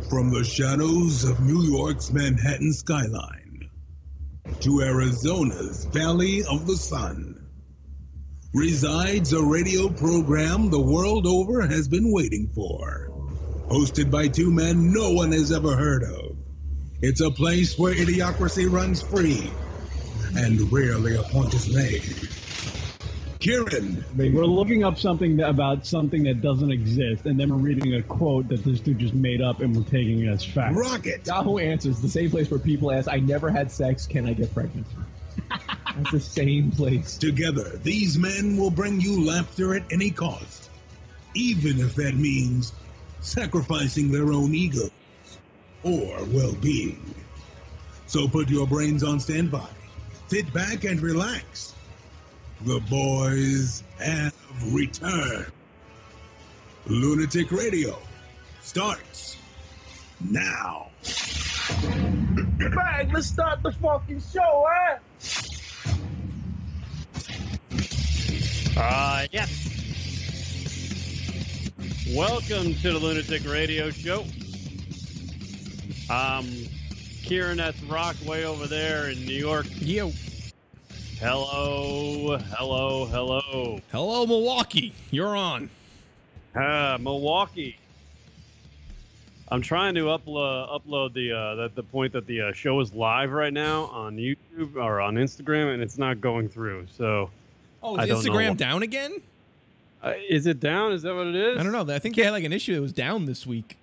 From the shadows of New York's Manhattan skyline to Arizona's Valley of the Sun resides a radio program the world over has been waiting for. Hosted by two men no one has ever heard of. It's a place where idiocracy runs free and rarely a point is made. Kieran. We're looking up something about something that doesn't exist, and then we're reading a quote that this dude just made up, and we're taking it as fact. Rocket. Yahoo Answers, the same place where people ask, I never had sex, can I get pregnant? That's the same place. Together, these men will bring you laughter at any cost, even if that means sacrificing their own egos or well-being. So put your brains on standby, sit back and relax. The boys have returned. Lunatic Radio starts now. Get back, let's start the fucking show, eh? Yes. Welcome to the Lunatic Radio Show. Kieran, that's Rock way over there in New York. Yo. Hello. Hello, Milwaukee. You're on. Milwaukee. I'm trying to upload the point that the show is live right now on YouTube or on Instagram, and it's not going through. So, is Instagram down again? Is it down? Is that what it is? I don't know. I think they had like an issue. It was down this week.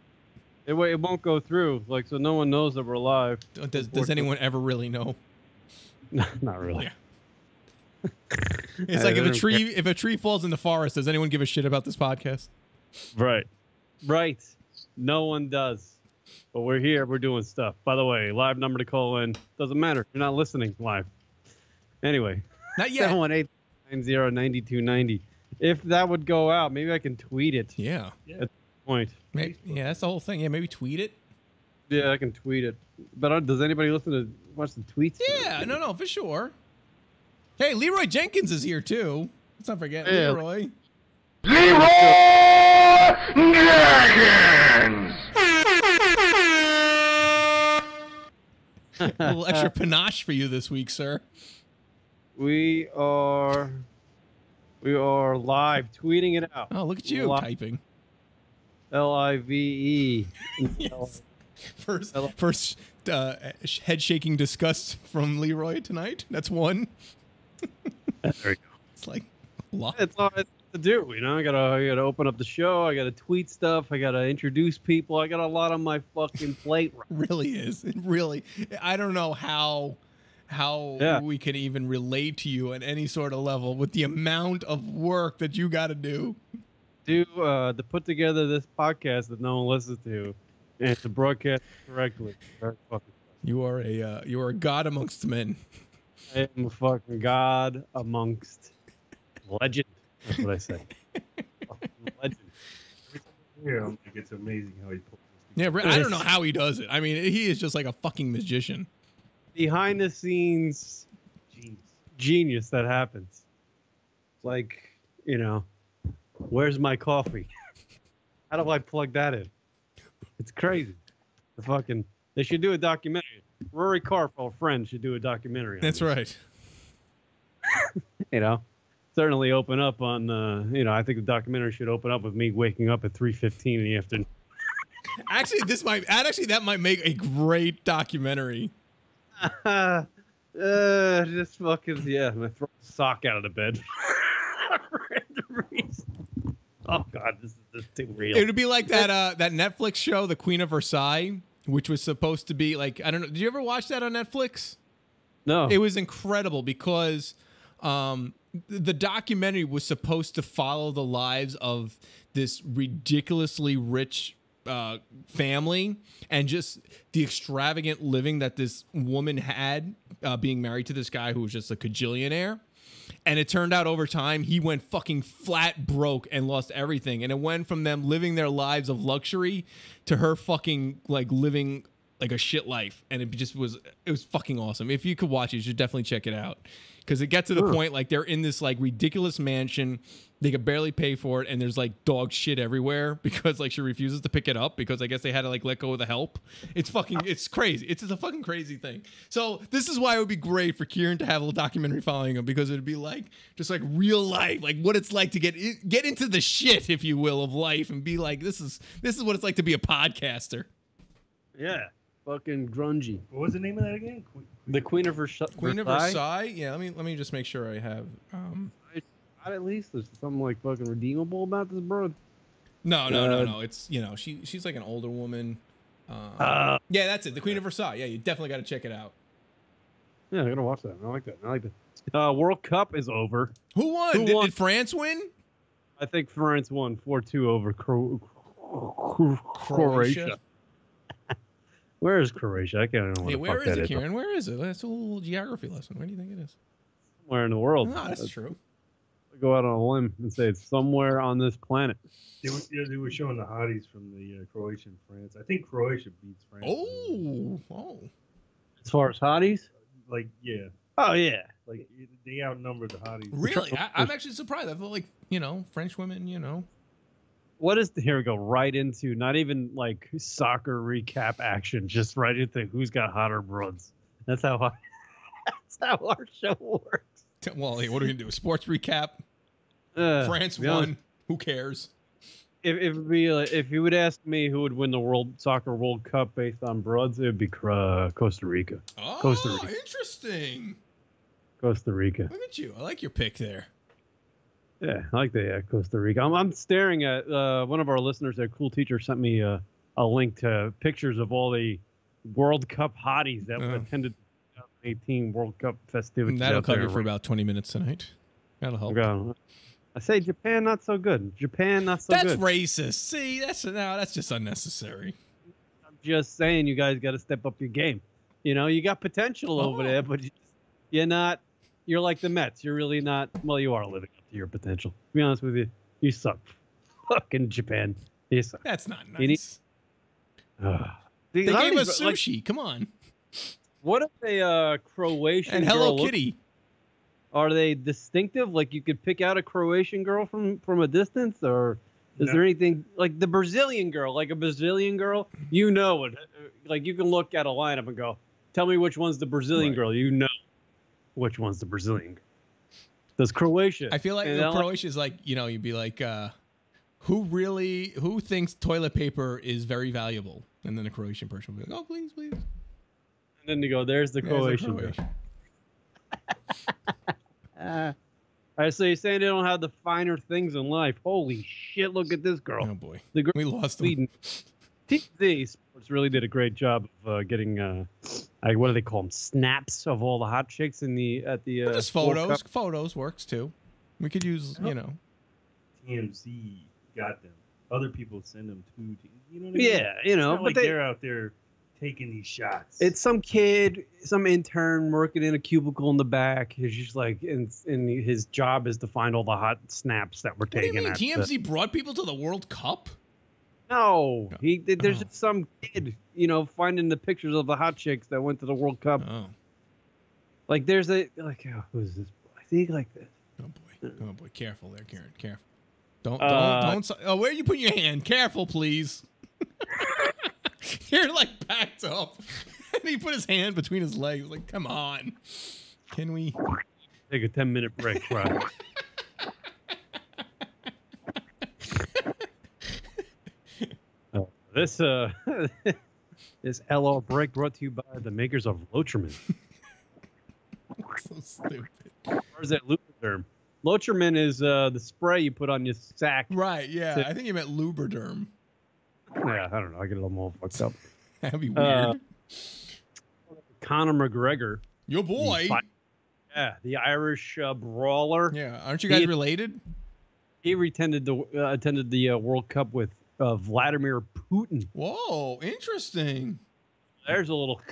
It won't go through. Like, so no one knows that we're live. Does anyone ever really know? Not really. Yeah. It's like if a tree falls in the forest, does anyone give a shit about this podcast? Right. No one does. But we're here. We're doing stuff. By the way, live number to call in. Doesn't matter. You're not listening live. Anyway. Not yet. 718-990-9290. If that would go out, maybe I can tweet it. Yeah. At this point. Yeah, that's the whole thing. Yeah, maybe tweet it. Yeah, I can tweet it. But does anybody watch the tweets? Yeah, no, for sure. Hey, Leroy Jenkins is here, too. Let's not forget Leroy. Leroy Jenkins! A little extra panache for you this week, sir. We are live, tweeting it out. Oh, look at you typing. LIVE. Yes. First head-shaking disgust from Leroy tonight. That's one. There we go. It's like a lot. It's all to do, you know. I gotta open up the show. I gotta tweet stuff. I gotta introduce people. I got a lot on my fucking plate. It really is. It really. I don't know how we can even relate to you at any sort of level with the amount of work that you got to do. To put together this podcast that no one listens to, and to broadcast correctly. Very fucking. You are a god amongst men. I am a fucking god amongst legend. That's what I say. Legend. Yeah, it's amazing how he pulls this. Yeah, I don't know how he does it. I mean, he is just like a fucking magician. Behind the scenes genius that happens. Like, you know, where's my coffee? How do I plug that in? It's crazy. They should do a documentary. Rory Carfell, friend, should do a documentary on That's this. right. You know, certainly open up on, I think the documentary should open up with me waking up at 3:15 in the afternoon. Actually, that might make a great documentary. Just fucking, my throw a sock out of the bed. Oh God, this is just too real. It would be like that Netflix show, The Queen of Versailles, which was supposed to be like, I don't know. Did you ever watch that on Netflix? No. It was incredible because the documentary was supposed to follow the lives of this ridiculously rich family and just the extravagant living that this woman had being married to this guy who was just a cajillionaire. And it turned out over time, he went fucking flat broke and lost everything. And it went from them living their lives of luxury to her fucking like living like a shit life, and it was fucking awesome. If you could watch it, you should definitely check it out, because it gets to the point like they're in this like ridiculous mansion, they could barely pay for it, and there's like dog shit everywhere because like she refuses to pick it up because I guess they had to like let go of the help. It's crazy. It's a fucking crazy thing. So this is why it would be great for Kieran to have a little documentary following him, because it'd be like just like real life, like what it's like to get into the shit, if you will, of life, and be like, this is what it's like to be a podcaster. Yeah, fucking grungy. What was the name of that again? The Queen of Versailles. Queen of Versailles. Yeah, let me just make sure I have. At least there's something like fucking redeemable about this, bro. No. It's she's like an older woman. Yeah, that's it. The Queen of Versailles. Yeah, you definitely got to check it out. Yeah, I gotta watch that. I like that. World Cup is over. Who won? Did France win? I think France won 4-2 over Croatia. Where is Croatia? I can't remember. Hey, where is it, Kieran? Where is it? That's a little geography lesson. Where do you think it is? Somewhere in the world. No, that's true. Go out on a limb and say it's somewhere on this planet. They were showing the hotties from the Croatia and France. I think Croatia beats France. Oh. As far as hotties? Like, yeah. Oh, yeah. Like, they outnumber the hotties. Really? I'm actually surprised. I feel like, French women, What is here we go right into not even like soccer recap action, just right into who's got hotter broads. That's how our show works. Well, hey, what are we gonna do? A sports recap? France won. Who cares? If you would ask me who would win the Soccer World Cup based on broads, it would be Costa Rica. Oh, Costa Rica. Interesting. Costa Rica. Look at you. I like your pick there. Yeah, I like the Costa Rica. I'm staring at one of our listeners. A cool teacher sent me a link to pictures of all the World Cup hotties that attended the 2018 World Cup festivities. That'll cover you for about 20 minutes tonight. That'll help. Okay. I say Japan not so good. Japan not so good. That's racist. See, that's just unnecessary. I'm just saying, you guys got to step up your game. You got potential over there, but you're not. You're like the Mets. You're really not. Well, you are living up to your potential. To be honest with you, you suck. Fucking Japan. You suck. That's not nice. They gave us sushi. Come on. What if a Croatian and Hello Kitty? Are they distinctive? Like you could pick out a Croatian girl from a distance, or is there anything like the Brazilian girl? Like a Brazilian girl, it. Like you can look at a lineup and go, "Tell me which one's the Brazilian girl." Which one's the Brazilian? Does Croatia? I feel like Croatia is like, you'd be like, who thinks toilet paper is very valuable? And then the Croatian person would be like, oh, please. And then you go, there's the Croatian girl. All right, so you're saying they don't have the finer things in life. Holy shit, look at this girl. Oh, boy. The girl we lost them. TZ Sports really did a great job of getting what do they call them? Snaps of all the hot chicks at the just photos. Photos works too. We could use TMZ got them. Other people send them to. You know what I Yeah, mean? It's but they're out there taking these shots. It's some kid, some intern working in a cubicle in the back. He's just like, and his job is to find all the hot snaps that were taken. What do you mean? TMZ brought people to the World Cup? No, there's just some kid, finding the pictures of the hot chicks that went to the World Cup. Oh, like there's who's this? I think like this. Oh boy, careful there, Karen. Careful. Don't. Oh, where are you putting your hand? Careful, please. You're like backed up, and he put his hand between his legs. Like, come on, can we take a 10-minute break, right? This this LR break brought to you by the makers of Locherman. So stupid. Or is that Lubriderm? Locherman is the spray you put on your sack. Right, yeah. I think you meant Lubriderm. Yeah, I don't know. I get a little all fucked up. That'd be weird. Conor McGregor. Your boy. The Irish brawler. Yeah, aren't you guys related? He attended the World Cup with Vladimir Putin. Whoa, interesting. There's a little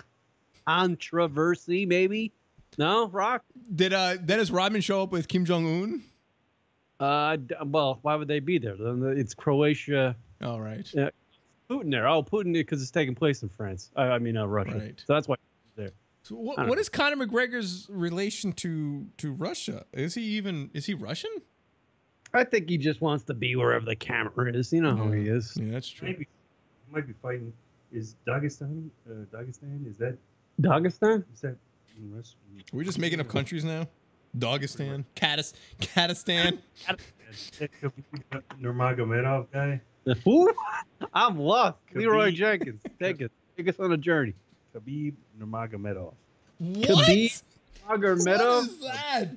controversy, maybe. No, Rock? Did Dennis Rodman show up with Kim Jong-un? Well, why would they be there? It's Croatia. All right. Putin Putin there? Oh, Putin because it's taking place in France. I mean, Russia. Right. So that's why he's there. So I don't what know. is Conor McGregor's relation to Russia? Is he Russian? I think he just wants to be wherever the camera is. You know how he is. Yeah, that's true. Maybe he might be fighting. Is Dagestan? Dagestan? Is that Dagestan? in Russia? Are we just making up countries now? Dagestan, Kazakhstan. Nurmagomedov guy. Who? I'm lost. Khabib. Leroy Jenkins. Take us on a journey. Khabib Nurmagomedov. What? Khabib What Nurmagomedov. is that?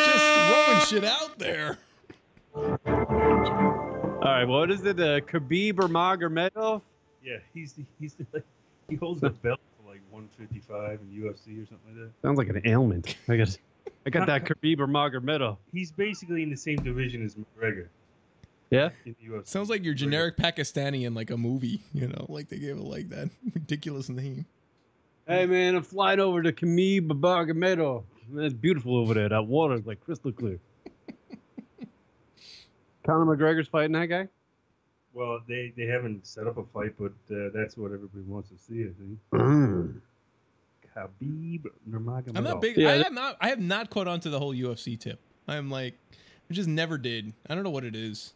Just throwing shit out there. All right, what is it? Khabib Nurmagomedov? Yeah, he's like he holds the belt for like 155 in UFC or something like that. Sounds like an ailment. I got that Khabib Nurmagomedov. He's basically in the same division as McGregor Yeah. in the UFC. Sounds like your generic Pakistani in like a movie, you know, like they gave it like that ridiculous name. Hey man, I'm flying over to Khabib Nurmagomedov. It's beautiful over there. That water's like crystal clear. Conor McGregor's fighting that guy? Well, they haven't set up a fight, but that's what everybody wants to see. I think. Khabib Nurmagomedov. I'm not big. Yeah. I have not caught on to the whole UFC tip. I'm like, I just never did. I don't know what it is.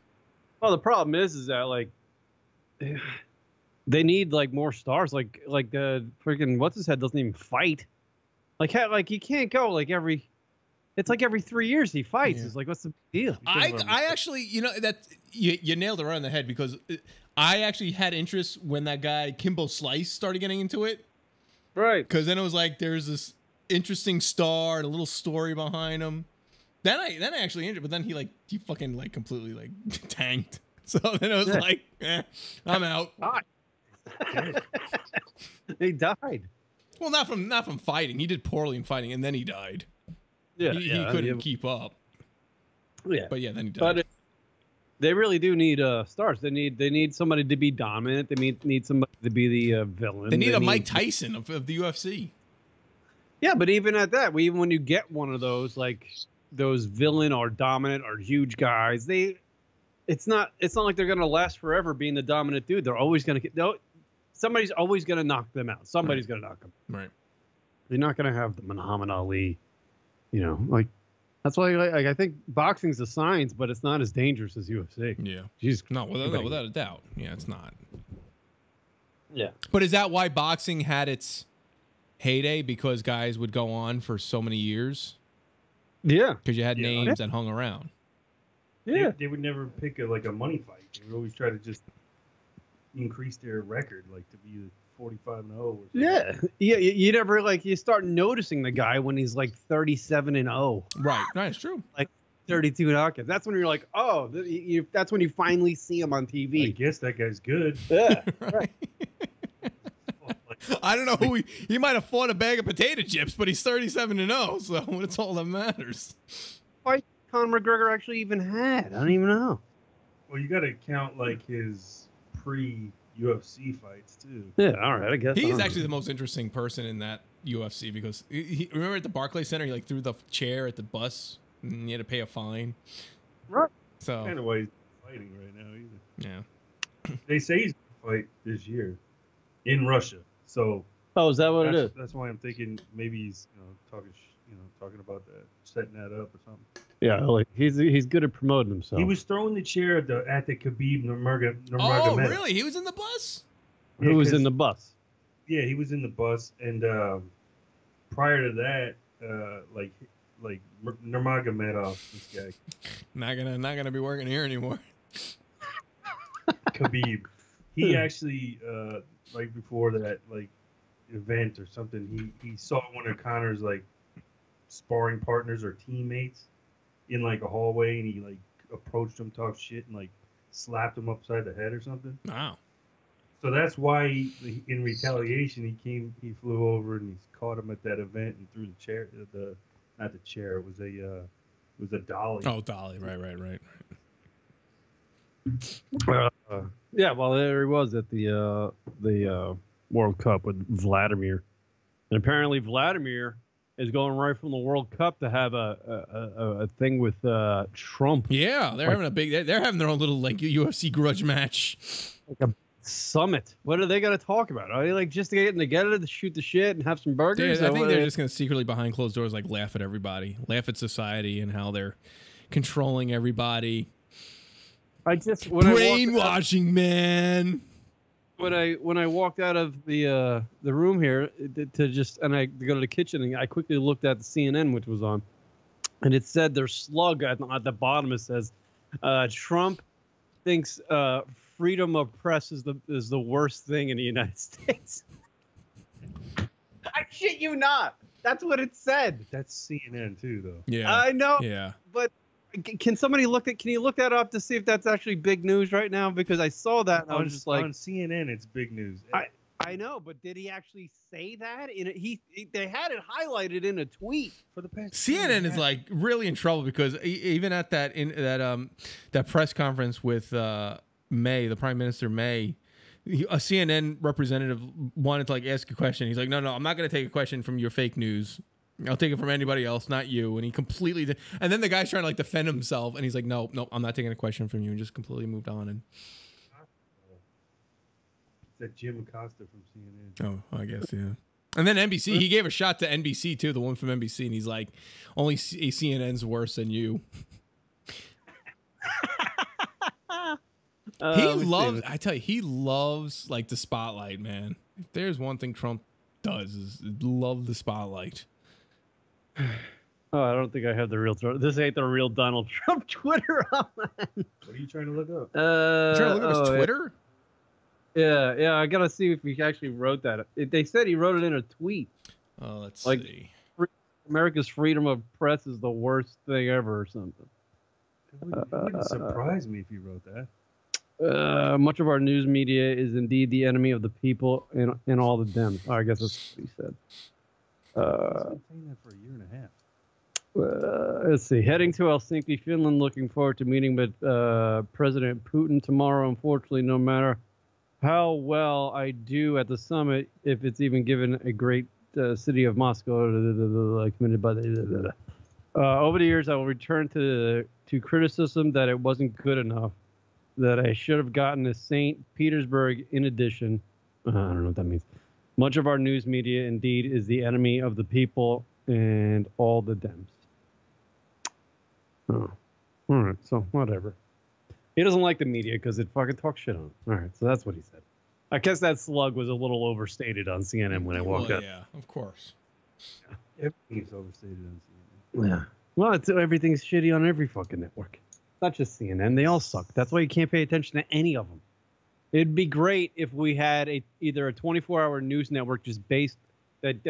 Well, the problem is that like they need like more stars. Like freaking what's his head doesn't even fight. Like you can't go like every. It's like every 3 years he fights. Yeah. It's like what's the deal? I actually, you know, that you nailed it right on the head because I actually had interest when that guy Kimbo Slice started getting into it. Right. Because then it was like there's this interesting star and a little story behind him. Then I actually entered, but then he fucking like completely like tanked. So then it was like, I'm out. He died. Well, not from fighting. He did poorly in fighting, and then he died. Yeah, He couldn't keep up. Yeah, But yeah, then he died. but they really do need stars. They need somebody to be dominant. They need somebody to be the villain. they need a Mike Tyson of the UFC. Yeah, but even at that, even when you get one of those like those villain or dominant or huge guys, it's not like they're gonna last forever being the dominant dude. They're always gonna somebody's always gonna knock them out. Somebody's gonna knock them. Right. You're not gonna have the Muhammad Ali. You know, like that's why I think boxing's a science, but it's not as dangerous as UFC. Yeah. Jeez, No, without a doubt. Yeah, it's not. yeah. But is that why boxing had its heyday? Because guys would go on for so many years? Yeah. Because you had Yeah. names that hung around. Yeah. They would never pick a money fight. They would always try to just increase their record, like to be 45-0 or something. Yeah. You never you start noticing the guy when he's like 37-0, Right. Right, it's true. 32 knockouts. That's when you're like, oh, that's when you finally see him on I TV. guess that guy's good. Yeah. Right. I don't know who he might have fought a bag of potato chips, but he's 37-0, so it's all that matters. Fight Conor McGregor actually even had. I don't even know. Well, you got to count like his pre-UFC fights too. Yeah. All right. I guess He's actually the most interesting person in that UFC because remember at the Barclays Center, he like threw the chair at the bus and he had to pay a fine. Right. So Kind of why he's fighting right now either. yeah. They say he's going to fight this year in Russia. So Oh, is that what it is? that's why I'm thinking maybe he's talking about that, setting that up or something. Yeah. Like he's good at promoting himself. He was throwing the chair at the Khabib Nurmagomedov. Oh, really? He was in the bus? Yeah, Who was 'cause- in the bus? Yeah, he was in the bus, and prior to that, like Nurmagomedov, this guy Not gonna be working here anymore. Khabib, he actually right before that event or something, he saw one of Conor's sparring partners or teammates in a hallway, and he approached him, talked shit, and slapped him upside the head or something. Wow. So that's why in retaliation he flew over and he caught him at that event and threw the chair, not the chair, it was a dolly. Oh, Dolly. Right. Yeah, well, there he was at the World Cup with Vladimir, and apparently Vladimir is going right from the World Cup to have a thing with Trump. Yeah, they're having a big. They're having their own little like UFC grudge match. Like a summit. What are they going to talk about? Are they like just getting together to shoot the shit and have some burgers? I think they're just going to secretly behind closed doors like laugh at everybody, laugh at society and how they're controlling everybody. I just brainwashing, man. When I walked out of the room here to go to the kitchen, and I quickly looked at the CNN, which was on, and it said their slug at the bottom. It says Trump thinks freedom of press is the worst thing in the United States. I shit you not. That's what it said. That's CNN too, though. Yeah, I know. Yeah, but can somebody can you look that up to see if that's actually big news right now? Because I saw that and I was just like, on CNN, it's big news. I know, but did he actually say that? They had it highlighted in a tweet for the past. CNN is like really in trouble because even at that press conference with May, the Prime Minister May, a CNN representative wanted to like ask a question. He's like, no, I'm not going to take a question from your fake news. I'll take it from anybody else, not you. And he completely did. And then the guy's trying to like defend himself, and he's like, no, I'm not taking a question from you, and just completely moved on. And it's that Jim Acosta from CNN. Oh, I guess, yeah. And then NBC, he gave a shot to NBC too, the one from NBC, and he's like, only CNN's worse than you. I tell you, he loves like the spotlight, man. If there's one thing Trump does is love the spotlight. Oh, I don't think I have the real. This ain't the real Donald Trump Twitter. What are you trying to look up? You trying to look up his Twitter? Yeah. I gotta see if he actually wrote that. They said he wrote it in a tweet. Oh, let's see. America's freedom of press is the worst thing ever, or something. It wouldn't surprise me if he wrote that. Much of our news media is indeed the enemy of the people and all the Dems. Oh, I guess that's what he said. He's been saying that for a year and a half. Let's see. Heading to Helsinki, Finland. Looking forward to meeting with President Putin tomorrow. Unfortunately, no matter how well I do at the summit, if it's even given a great city of Moscow, committed by the. Over the years, I will return to criticism that it wasn't good enough, that I should have gotten a St. Petersburg in addition. I don't know what that means. Much of our news media, indeed, is the enemy of the people and all the Dems. Oh, all right. So whatever. He doesn't like the media because it fucking talks shit on him. All right. So that's what he said. I guess that slug was a little overstated on CNN when I walked up. Yeah, of course. Everything's overstated on CNN. Yeah. Well, everything's shitty on every fucking network. Not just CNN. They all suck. That's why you can't pay attention to any of them. It'd be great if we had either a 24-hour news network just based that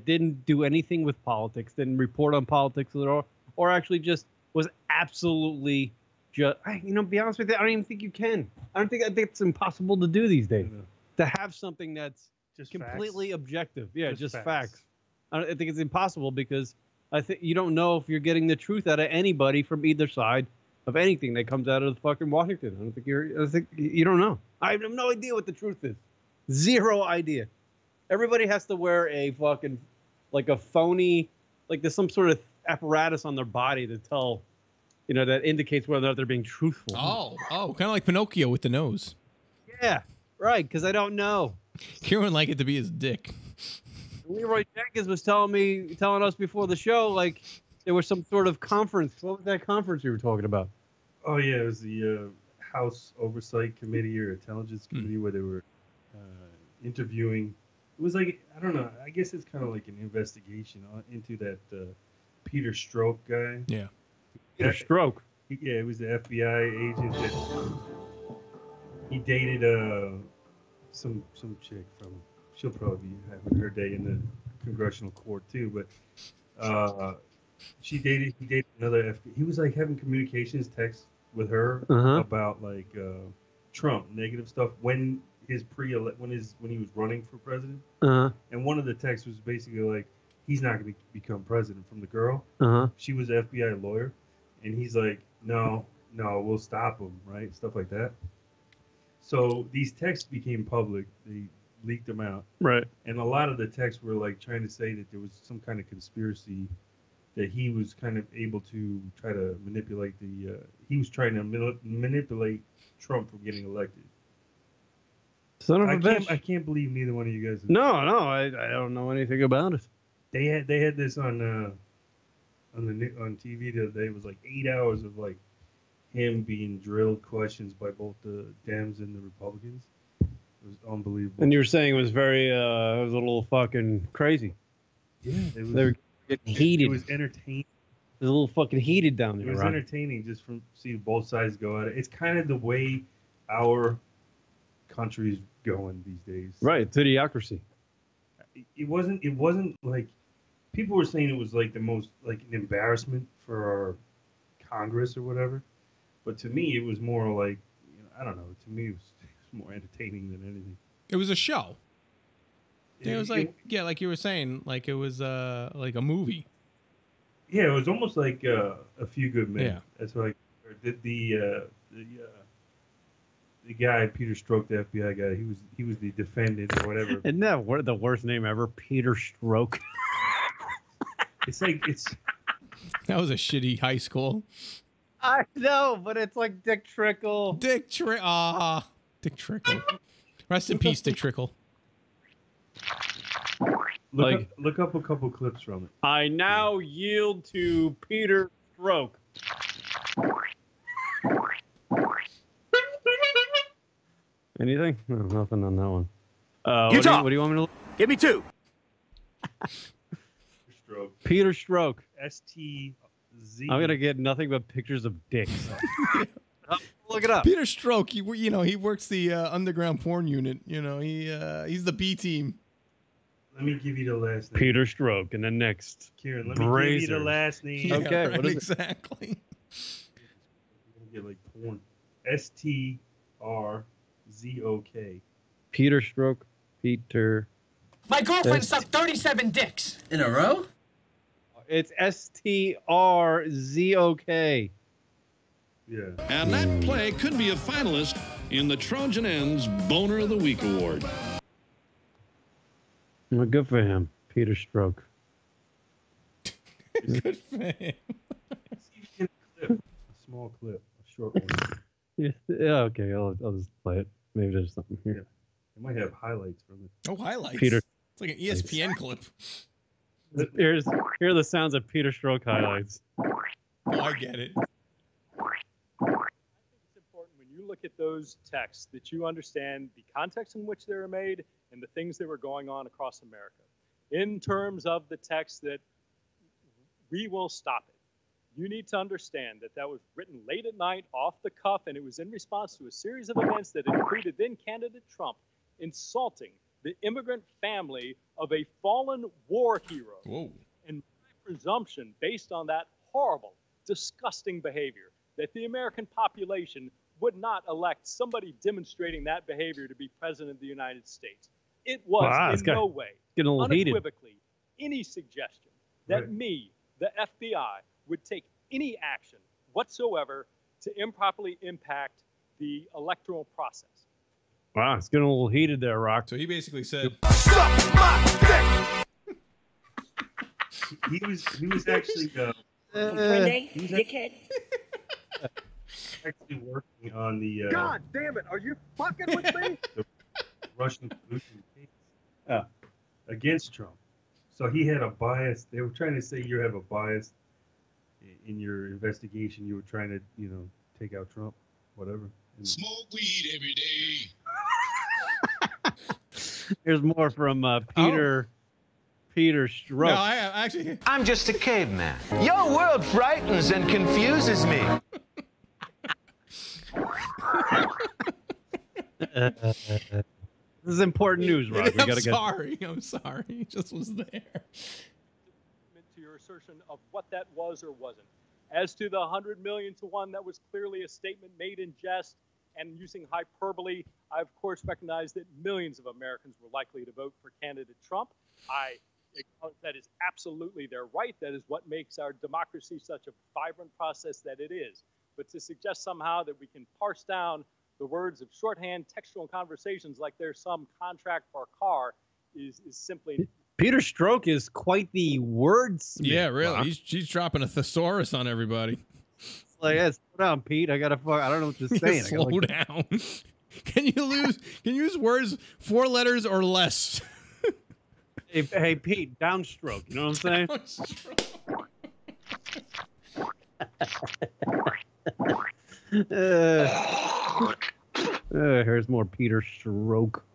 didn't do anything with politics, didn't report on politics at all, or actually just was absolutely just. Be honest with you, I don't even think you can. I think it's impossible to do these days. To have something that's just completely facts. Objective. Yeah, just facts. I think it's impossible because I think you don't know if you're getting the truth out of anybody from either side of anything that comes out of the fucking Washington. I think you don't know. I have no idea what the truth is. Zero idea. Everybody has to wear a fucking, like a phony, like there's some sort of apparatus on their body to tell, that indicates whether or not they're being truthful. Oh, kind of like Pinocchio with the nose. Yeah, right, because I don't know. Kieran would like it to be his dick. Leroy Jenkins was telling us before the show, like, there was some sort of conference. What was that conference you were talking about? Oh, yeah, it was the House Oversight Committee or Intelligence Committee where they were interviewing. It was like, I don't know, I guess it's kind of like an investigation into that Peter Strzok guy. Yeah. Peter Strzok? Yeah, it was the FBI agent that he dated some chick from, she'll probably be having her day in the congressional court too, but he dated another FBI. He was like having communications texts with her about like Trump, negative stuff when he was running for president. And one of the texts was basically like, he's not going to become president, from the girl. She was an FBI lawyer, and he's like, no, we'll stop him, right? Stuff like that. So these texts became public. They leaked them out. Right. And a lot of the texts were like trying to say that there was some kind of conspiracy that he was kind of able to try to manipulate he was trying to manipulate Trump from getting elected. Son of a bitch. I can't believe neither one of you guys. No, I don't know anything about it. They had this on TV the other day. It was like 8 hours of like him being drilled questions by both the Dems and the Republicans. It was unbelievable. And you were saying it was very, it was a little fucking crazy. Yeah, it was. They were getting heated. It was entertaining. It was a little fucking heated down there. It was entertaining just from seeing both sides go at it. It's kind of the way our country's going these days. Right, it's idiocracy. It wasn't like people were saying it was like the most like an embarrassment for our Congress or whatever. But to me, it was more like, I don't know. To me, it was more entertaining than anything. It was a show. It was like, like you were saying, like it was like a movie. Yeah, it was almost like A Few Good Men. Yeah. That's like the guy, Peter Strzok, the FBI guy. He was the defendant or whatever. Isn't that the worst name ever? Peter Strzok. That was a shitty high school. I know, but it's like Dick Trickle. Dick Trickle. Rest in peace, Dick Trickle. Look up a couple clips from it. I now yield to Peter Strzok. Anything? No, nothing on that one. What do you want me to look? Give me two. Stroke. Peter Strzok. STZ. I'm gonna get nothing but pictures of dicks. Look it up. Peter Strzok. He works the underground porn unit. He's the B team. Let me give you the last name. Peter Strzok, and then next. Kieran, let me give you the last name. Yeah, okay, right, what is exactly? Get like porn. STRZOK. Peter Strzok. Peter. My girlfriend sucked 37 dicks. In a row? It's STRZOK. Yeah. And that play could be a finalist in the Trojan Ends Boner of the Week Award. Well, good for him, Peter Strzok. Good for him. A small clip, a short one. Yeah, okay, I'll just play it. Maybe there's something here. Yeah. It might have highlights from it. Oh, highlights. Peter. It's like an ESPN clip. Here are the sounds of Peter Strzok highlights. Oh, I get it. I think it's important when you look at those texts that you understand the context in which they were made and the things that were going on across America. In terms of the text that we will stop it, you need to understand that that was written late at night, off the cuff, and it was in response to a series of events that included then candidate Trump insulting the immigrant family of a fallen war hero. Whoa. And my presumption, based on that horrible, disgusting behavior, that the American population would not elect somebody demonstrating that behavior to be president of the United States. It was in no way, getting a little unequivocally, any suggestion that Right. me, the FBI, would take any action whatsoever to improperly impact the electoral process. Wow, it's getting a little heated there, Rock. So he basically said, He was actually actually working on the God damn it! Are you fucking with me? the Russian collusion case against Trump. So he had a bias. They were trying to say you have a bias in your investigation. You were trying to, take out Trump, whatever. Smoke weed every day. Here's more from Peter Strzok. no, I actually. I'm just a caveman. Your world frightens and confuses me. This is important news, Rock. We gotta I'm sorry. It just was there. To your assertion of what that was or wasn't. As to the 100 million to one, that was clearly a statement made in jest and using hyperbole. I, of course, recognize that millions of Americans were likely to vote for candidate Trump. I acknowledge that is absolutely their right. That is what makes our democracy such a vibrant process that it is. But to suggest somehow that we can parse down the words of shorthand textual conversations like there's some contract for a car is simply. Peter Stroke is quite the wordsmith. Yeah, really. Huh? He's dropping a thesaurus on everybody. It's like, yeah, slow down, Pete. I don't know what to say. Slow down. Can you use words 4 letters or less? Hey, Pete, downstroke. You know what I'm saying? Here's more Peter Stroke.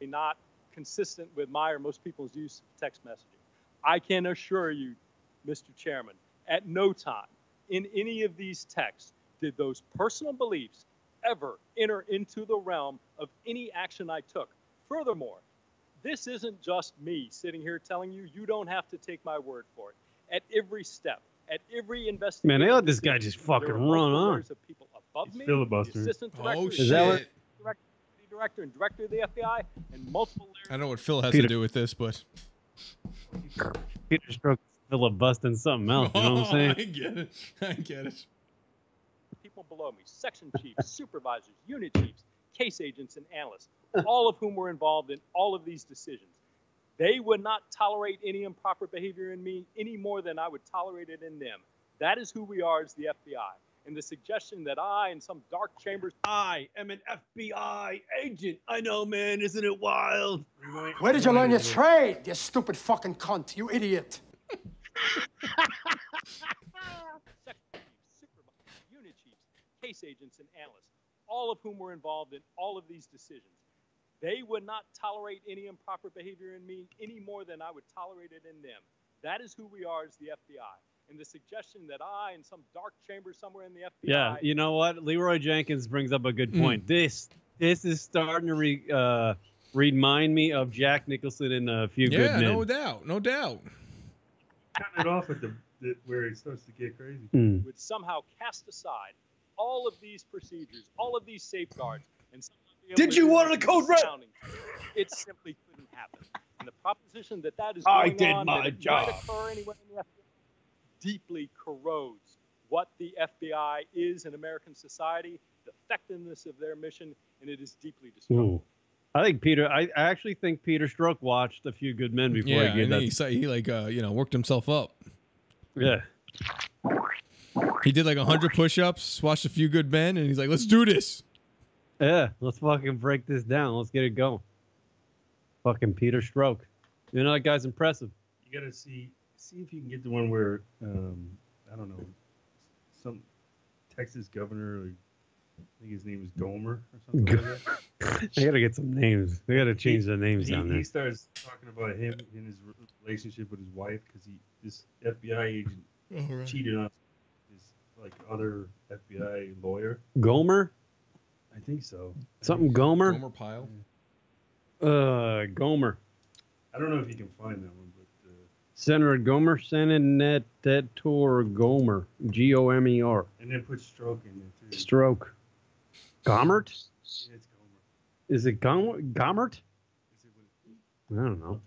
Not consistent with my or most people's use of text messaging. I can assure you, Mr. Chairman, at no time in any of these texts did those personal beliefs ever enter into the realm of any action I took. Furthermore, this isn't just me sitting here telling you, you don't have to take my word for it. At every step, at every investigation. Man, they let this guy just fucking run on. Of people above me, filibustering. the assistant director, Oh, shit. Director and director of the FBI, and multiple layers. I don't know what Phil has to do with this, but Peter Stroke filibustering something else. You know what I'm saying? I get it. I get it. People below me, section chiefs, supervisors, unit chiefs, case agents, and analysts, all of whom were involved in all of these decisions. They would not tolerate any improper behavior in me any more than I would tolerate it in them. That is who we are as the FBI. And the suggestion that I, in some dark chambers, I am an FBI agent. I know, man. Isn't it wild? Where did you learn your trade, you stupid fucking cunt, you idiot? unit chiefs, case agents, and analysts, all of whom were involved in all of these decisions. They would not tolerate any improper behavior in me any more than I would tolerate it in them. That is who we are as the FBI. And the suggestion that I, in some dark chamber somewhere in the FBI... Yeah, you know what? Leroy Jenkins brings up a good point. This is starting to remind me of Jack Nicholson in A Few Good Men. Yeah, no doubt. No doubt. Cutting it off at the where it starts to get crazy. Would somehow cast aside all of these procedures, all of these safeguards, and somehow be able Did to you do want a what code is red? astounding. It simply couldn't happen. And the proposition that is I going did on, my that it job. might occur anywhere in the FBI, deeply corrodes what the FBI is in American society, the effectiveness of their mission, and it is deeply destructive. Ooh. I think Peter. I actually think Peter Stroke watched A Few Good Men before Yeah, he gave and that. he like worked himself up. Yeah. He did like 100 push-ups, watched A Few Good Men, and he's like, "Let's do this." Yeah, let's fucking break this down. Let's get it going. Fucking Peter Stroke. You know that guy's impressive. You gotta see if you can get the one where I don't know, some Texas governor, like, I think his name was Gomer or something like that. They gotta get some names. They gotta change the names down there. He starts talking about him and his relationship with his wife because this FBI agent cheated on his like other FBI lawyer. Gomer? I think so. Something Gomer? Gomer Pyle. Gomer. I don't know if you can find that one, but Senator Gomer, Senator Gomer, Gomer. and then put stroke in there too. Stroke. Gomert? Yeah, it's Gomer. Is it Gomert? Is it I don't know.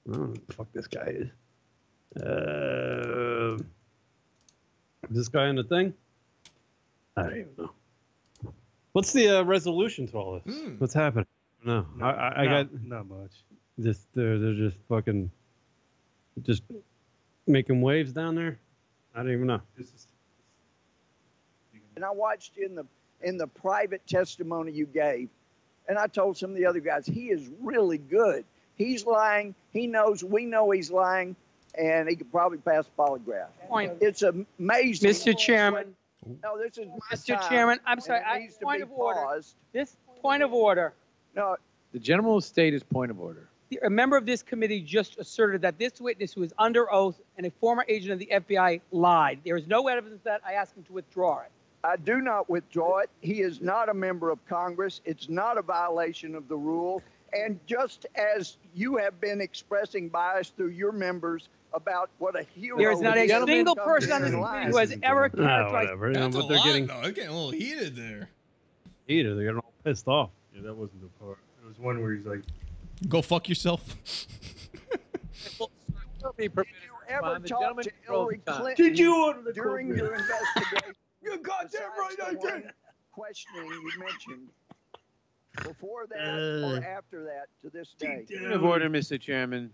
I don't know what the fuck this guy is. This guy in the thing? I don't even know. What's the resolution to all this? What's happening? No, I got not much. just they're just fucking just making waves down there. I don't even know. And I watched you in the private testimony you gave, and I told some of the other guys, he is really good. He's lying. He knows. We know he's lying, and he could probably pass polygraph. It's amazing. Mr. Chairman. No, this is my Mr. time, Chairman, I'm and sorry. it needs to Point be of order. paused. This point of order. No, The gentleman will state his point of order. A member of this committee just asserted that this witness, who is under oath and a former agent of the FBI, lied. There is no evidence that. I ask him to withdraw it. I do not withdraw it. He is not a member of Congress. It's not a violation of the rule. And just as you have been expressing bias through your members about what a hero There is not a is, single comes person in on this and committee lies. who has ever characterized. Whatever. You know, That's a but they're lot, getting though. They're getting a little heated there. heated. They're getting all pissed off. Yeah, that wasn't the part. It was one where he's like, Go fuck yourself. Did you ever talk to Hillary Clinton Did you order the during court your investigation? You're goddamn right I did. questioning you mentioned, before that or after that to this day? Point of order, Mr. Chairman.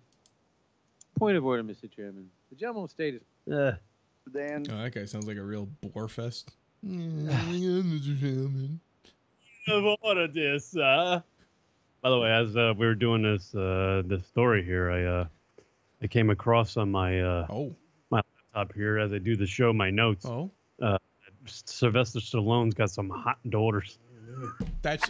Point of order, Mr. Chairman. The gentleman stated. Then Oh, that guy sounds like a real bore fest. Of order, dear sir. By the way, as we were doing this story here, I came across on my my laptop here as I do the show my notes. Oh, Sylvester Stallone's got some hot daughters. That's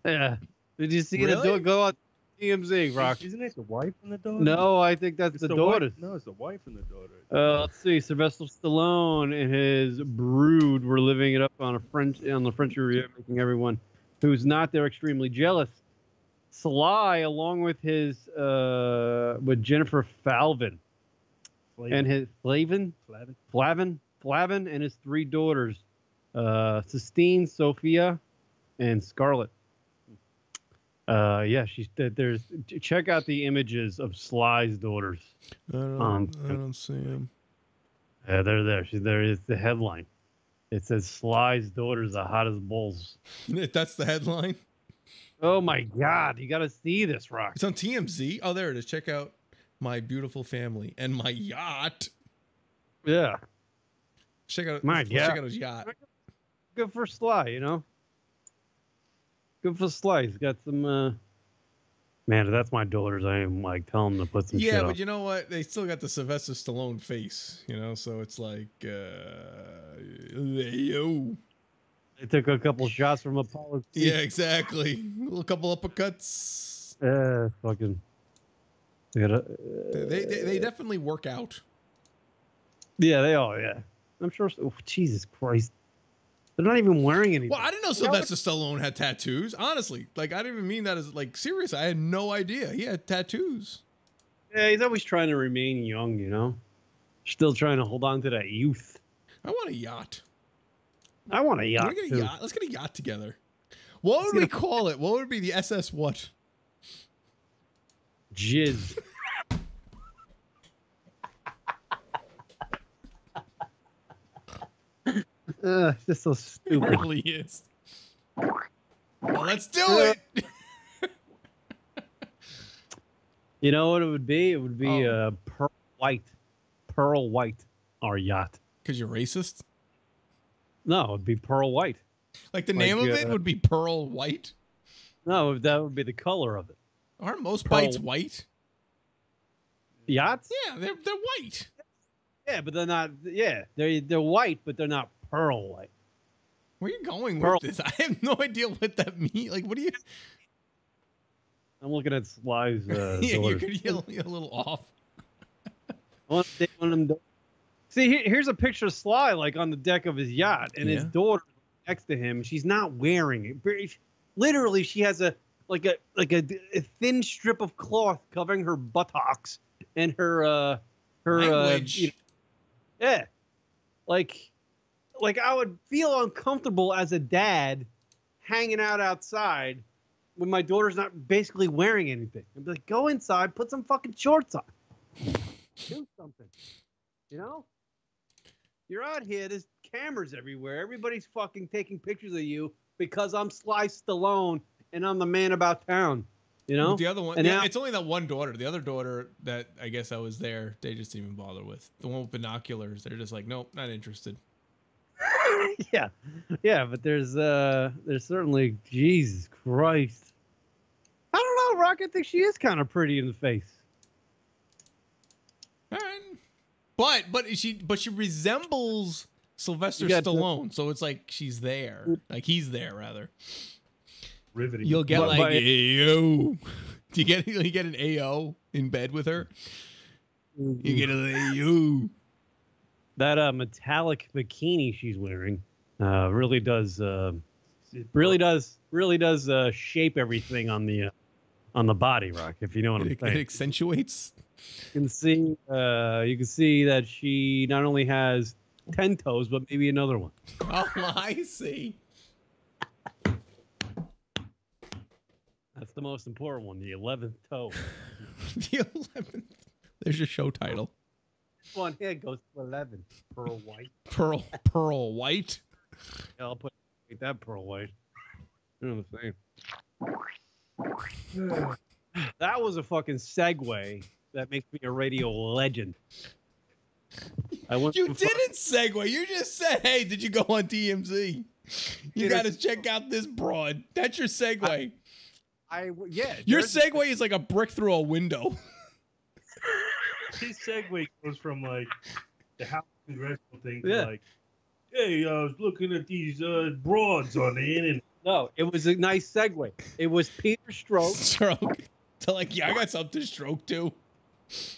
yeah. Did you see Really? the go on TMZ, Rock? Isn't it the wife and the daughter? No, I think that's It's the wife- daughters. No, it's the wife and the daughter. Let's see. Sylvester Stallone and his brood were living it up on the French Riviera, making everyone who's not there extremely jealous. Sly, along with his with Jennifer Flavin and his Flavin and his three daughters, Sistine, Sophia, and Scarlett. Yeah, there's. Check out the images of Sly's daughters. I don't see him. Yeah, they're there. She's there. It's the headline. It says Sly's daughters are hot as bulls. That's the headline. Oh my God! You got to see this, Rock. It's on TMZ. Oh, there it is. Check out my beautiful family and my yacht. Yeah. Check out yeah. Check out his yacht. Good for Sly, you know. Good for Sly. He's got some. Man, if that's my daughters, I am like telling them to put some shit Yeah, on. but you know what? They still got the Sylvester Stallone face, you know. So it's like, yo. They took a couple shots from Apollo. Yeah, exactly. A couple uppercuts. Fucking. They definitely work out. Yeah, they are. Yeah, I'm sure. Oh, Jesus Christ, they're not even wearing anything. Well, I didn't know Sylvester Stallone had tattoos. Honestly, like I didn't even mean that as like serious. I had no idea he had tattoos. Yeah, he's always trying to remain young, you know. Still trying to hold on to that youth. I want a yacht. I want a yacht. Let's get a yacht. Let's get a yacht together. What would we call it? What would be the SS what? Jizz. This is so stupid. It really is. Well, let's do it. You know what it would be? It would be pearl white. Pearl white, our yacht. Because you're racist? No, it'd be pearl white. Like the name of it would be Pearl White? No, that would be the color of it. Aren't most Pearl bites white? Yachts? Yeah, they're white. Yeah, but they're not. Yeah, they're white, but they're not pearl white. Where are you going Pearl. with this? I have no idea what that means. Like, what do you? I'm looking at Sly's. Yeah, you're a little off. One of them. See, here's a picture of Sly, like on the deck of his yacht, and his daughter next to him. She's not wearing it. Literally, she has a thin strip of cloth covering her buttocks and her language. Yeah, like I would feel uncomfortable as a dad hanging out outside when my daughter's not basically wearing anything. I'd be like, go inside, put some fucking shorts on, do something, you know. You're out here. There's cameras everywhere. Everybody's fucking taking pictures of you because I'm Sly Stallone and I'm the man about town. You know? The other one, and now, it's only that one daughter. The other daughter that I guess I was there, they just didn't even bother with. The one with binoculars, they're just like, nope, not interested. yeah, but there's certainly, Jesus Christ. I don't know, Rock. I think she is kind of pretty in the face. All right. But she resembles Sylvester Stallone, so it's like she's there, like he's there rather. Riveting. You'll get like AO. Do you get an AO in bed with her? You get an AO. That metallic bikini she's wearing really does shape everything on the body, Rock. If you know what I'm saying. It accentuates. You can see that she not only has 10 toes, but maybe another one. Oh, I see. That's the most important one, the 11th toe. The 11th. There's your show title. This one here goes to 11. Pearl White. Pearl White. Yeah, I'll put Make that pearl white. You know what I'm saying? That was a fucking segue that makes me a radio legend. You didn't segue. You just said, "Hey, did you go on TMZ? You got to check out this broad." That's your segue. Yeah. Your segue is like a brick through a window. His segue goes from like the House congressional thing to like, hey, I was looking at these broads on the internet. No, it was a nice segue. It was Peter Stroke. So like, yeah, I got something to stroke too.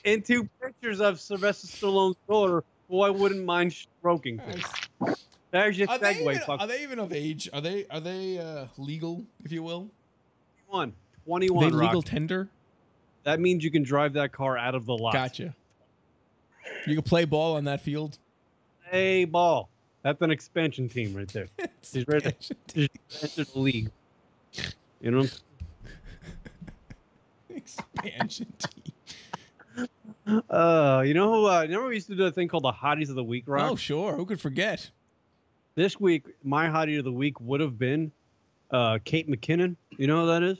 Into pictures of Sylvester Stallone's daughter, who I wouldn't mind stroking. There's your segue. Are they even of age? Are they legal, if you will? 21. Are they legal Rock. tender? That means you can drive that car out of the lot. Gotcha. You can play ball on that field. Play ball. That's an expansion team right there. He's ready to enter the league. You know. Expansion team. You know who? Remember we used to do a thing called the Hotties of the Week, Rock? Oh, sure. Who could forget? This week, my Hottie of the Week would have been Kate McKinnon. You know who that is?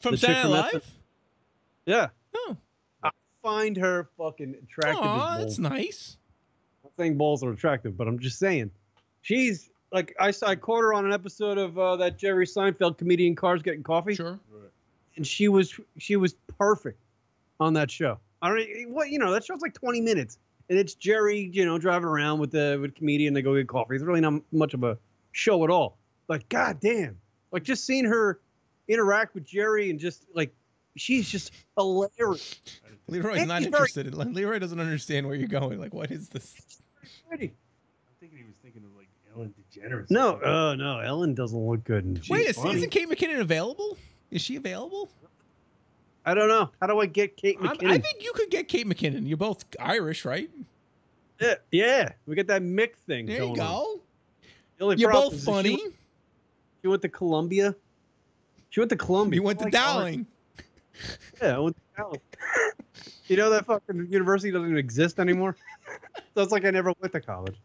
From Saturday Night Live? Yeah. Oh. I find her fucking attractive. Aw, that's nice. I'm not saying balls are attractive, but I'm just saying. She's like, I caught her on an episode of that Jerry Seinfeld comedian Cars Getting Coffee. Sure. And she was perfect on that show. I don't what that show's like 20 minutes, and it's Jerry, driving around with comedian. They go get coffee. It's really not much of a show at all. Like, goddamn, like just seeing her interact with Jerry and just like she's just hilarious. Leroy's not interested in. Leroy doesn't understand where you're going. Like, what is this? Pretty. I'm thinking he was thinking of like Ellen DeGeneres. No, no, Ellen doesn't look good. Wait, isn't Kate McKinnon available? Is she available? I don't know. How do I get Kate McKinnon? I think you could get Kate McKinnon. You're both Irish, right? Yeah. We got that Mick thing. There you go. You're both funny. She went to Columbia. You went to Dowling. Yeah, I went to Dowling. You know that fucking university doesn't even exist anymore? So it's like I never went to college.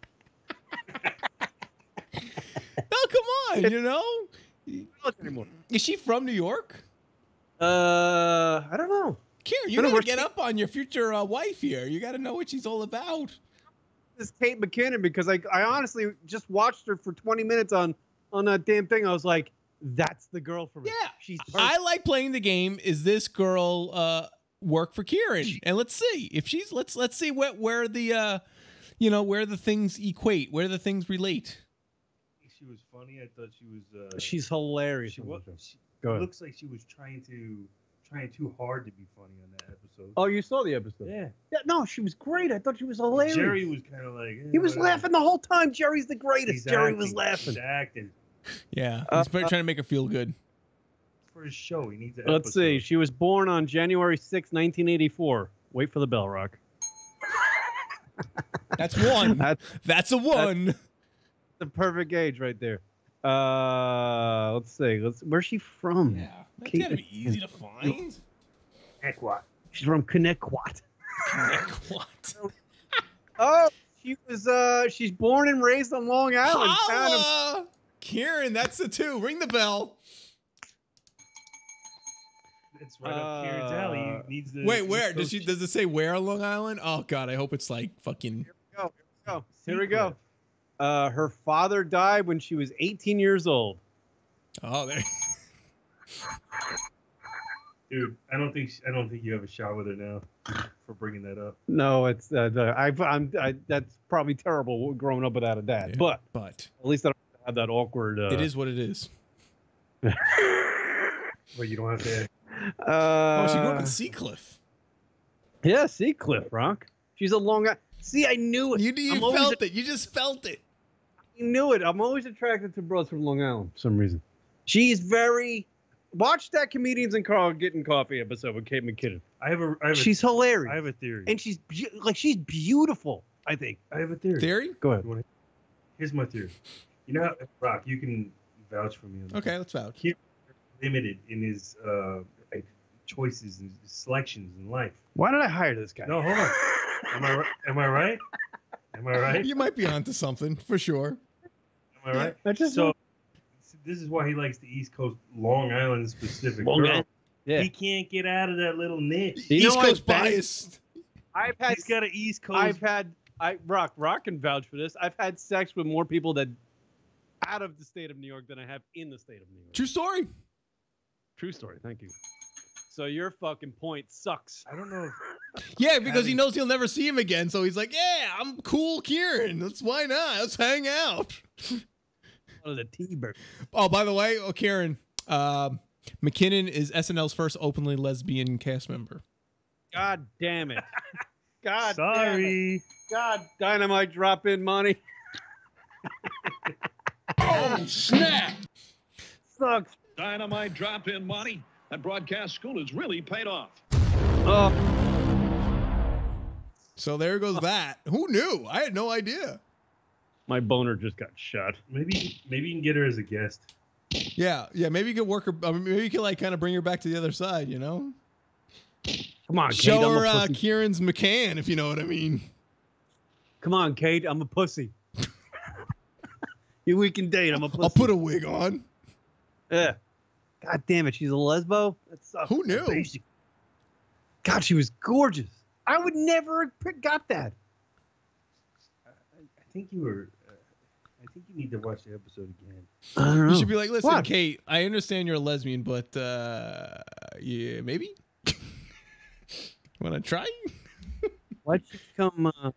Oh, come on, anymore. Is she from New York? I don't know. Kieran, you gotta get up on your future wife here. You gotta know what she's all about. This Kate McKinnon, because I honestly just watched her for 20 minutes on that damn thing. I was like, that's the girl for me. Yeah, she's I like playing the game. Is this girl work for Kieran? And let's see if she's let's see where the where the things equate, where the things relate. She was funny. I thought she was. She's hilarious. She Go ahead. looks like she was trying too hard to be funny on that episode. Oh, you saw the episode? Yeah. No, she was great. I thought she was hilarious. Jerry was kind of like. He was laughing the whole time. Jerry's the greatest. He's Jerry acting, was laughing. He's acting. Yeah, he's trying to make her feel good. For his show, he needs. Let's see. She was born on January 6, 1984. Wait for the bell, Rock. That's one. That's a one. That's the perfect age right there. Let's see. Where's she from? Yeah, that's gotta be easy to find. Connecticut. She's from Connecticut. Connecticut. Oh, she's born and raised on Long Island. Holla! Kieran, that's the two. Ring the bell. It's right up Kieran's alley. He needs to. Wait, where does it say where on Long Island? Oh God, I hope it's like fucking. Here we go. Her father died when she was 18 years old. Oh, there. Dude, I don't think you have a shot with her now for bringing that up. No, it's that's probably terrible growing up without a dad. Yeah, but at least I don't have that awkward. It is what it is. But you don't have to. Oh, she grew up in Seacliff. Yeah, Seacliff, Rock. She's a Long Island. See, I knew it. You felt it. You just felt it. You knew it. I'm always attracted to bros from Long Island for some reason. She's very. Watch that Comedians in Car Getting Coffee episode with Kate McKinnon. She's hilarious. I have a theory. And she's beautiful, I think. I have a theory. Theory? Go ahead. Here's my theory. You know how, Rock, you can vouch for me on this. Okay, let's vouch. He's limited in his choices and selections in life. Why did I hire this guy? No, hold on. Am I right? Am I right? You might be onto something for sure. Am Am I right? That's just so. This is why he likes the East Coast, Long Island specific. Long Island. Yeah. He can't get out of that little niche. East Coast bias. He's got an East Coast. Rock can vouch for this. I've had sex with more people that out of the state of New York than I have in the state of New York. True story. True story. Thank you. So your fucking point sucks. I don't know. Yeah, because he knows he'll never see him again. So he's like, yeah, I'm cool, Kieran. Why not? Let's hang out. The T-bird. Oh, by the way, Karen, McKinnon is SNL's first openly lesbian cast member. God damn it. God Sorry. Damn it. God, Dynamite drop in money. Oh, snap. Sucks. Dynamite drop in money. That broadcast school has really paid off. Oh. So there goes that. Who knew? I had no idea. My boner just got shot. Maybe you can get her as a guest. Yeah. Maybe you could work her. Maybe you could like kind of bring her back to the other side. You know. Come on, Kate. Show her Kieran's McCann, if you know what I mean. Come on, Kate. I'm a pussy. We can date. I'm a pussy. I'll put a wig on. Yeah. God damn it. She's a lesbo? That sucks. Who knew? God, she was gorgeous. I would never have got that. I think you need to watch the episode again. I don't know. You should be like, listen, What? Kate, I understand you're a lesbian, but yeah, maybe. Want to try? Why'd she come on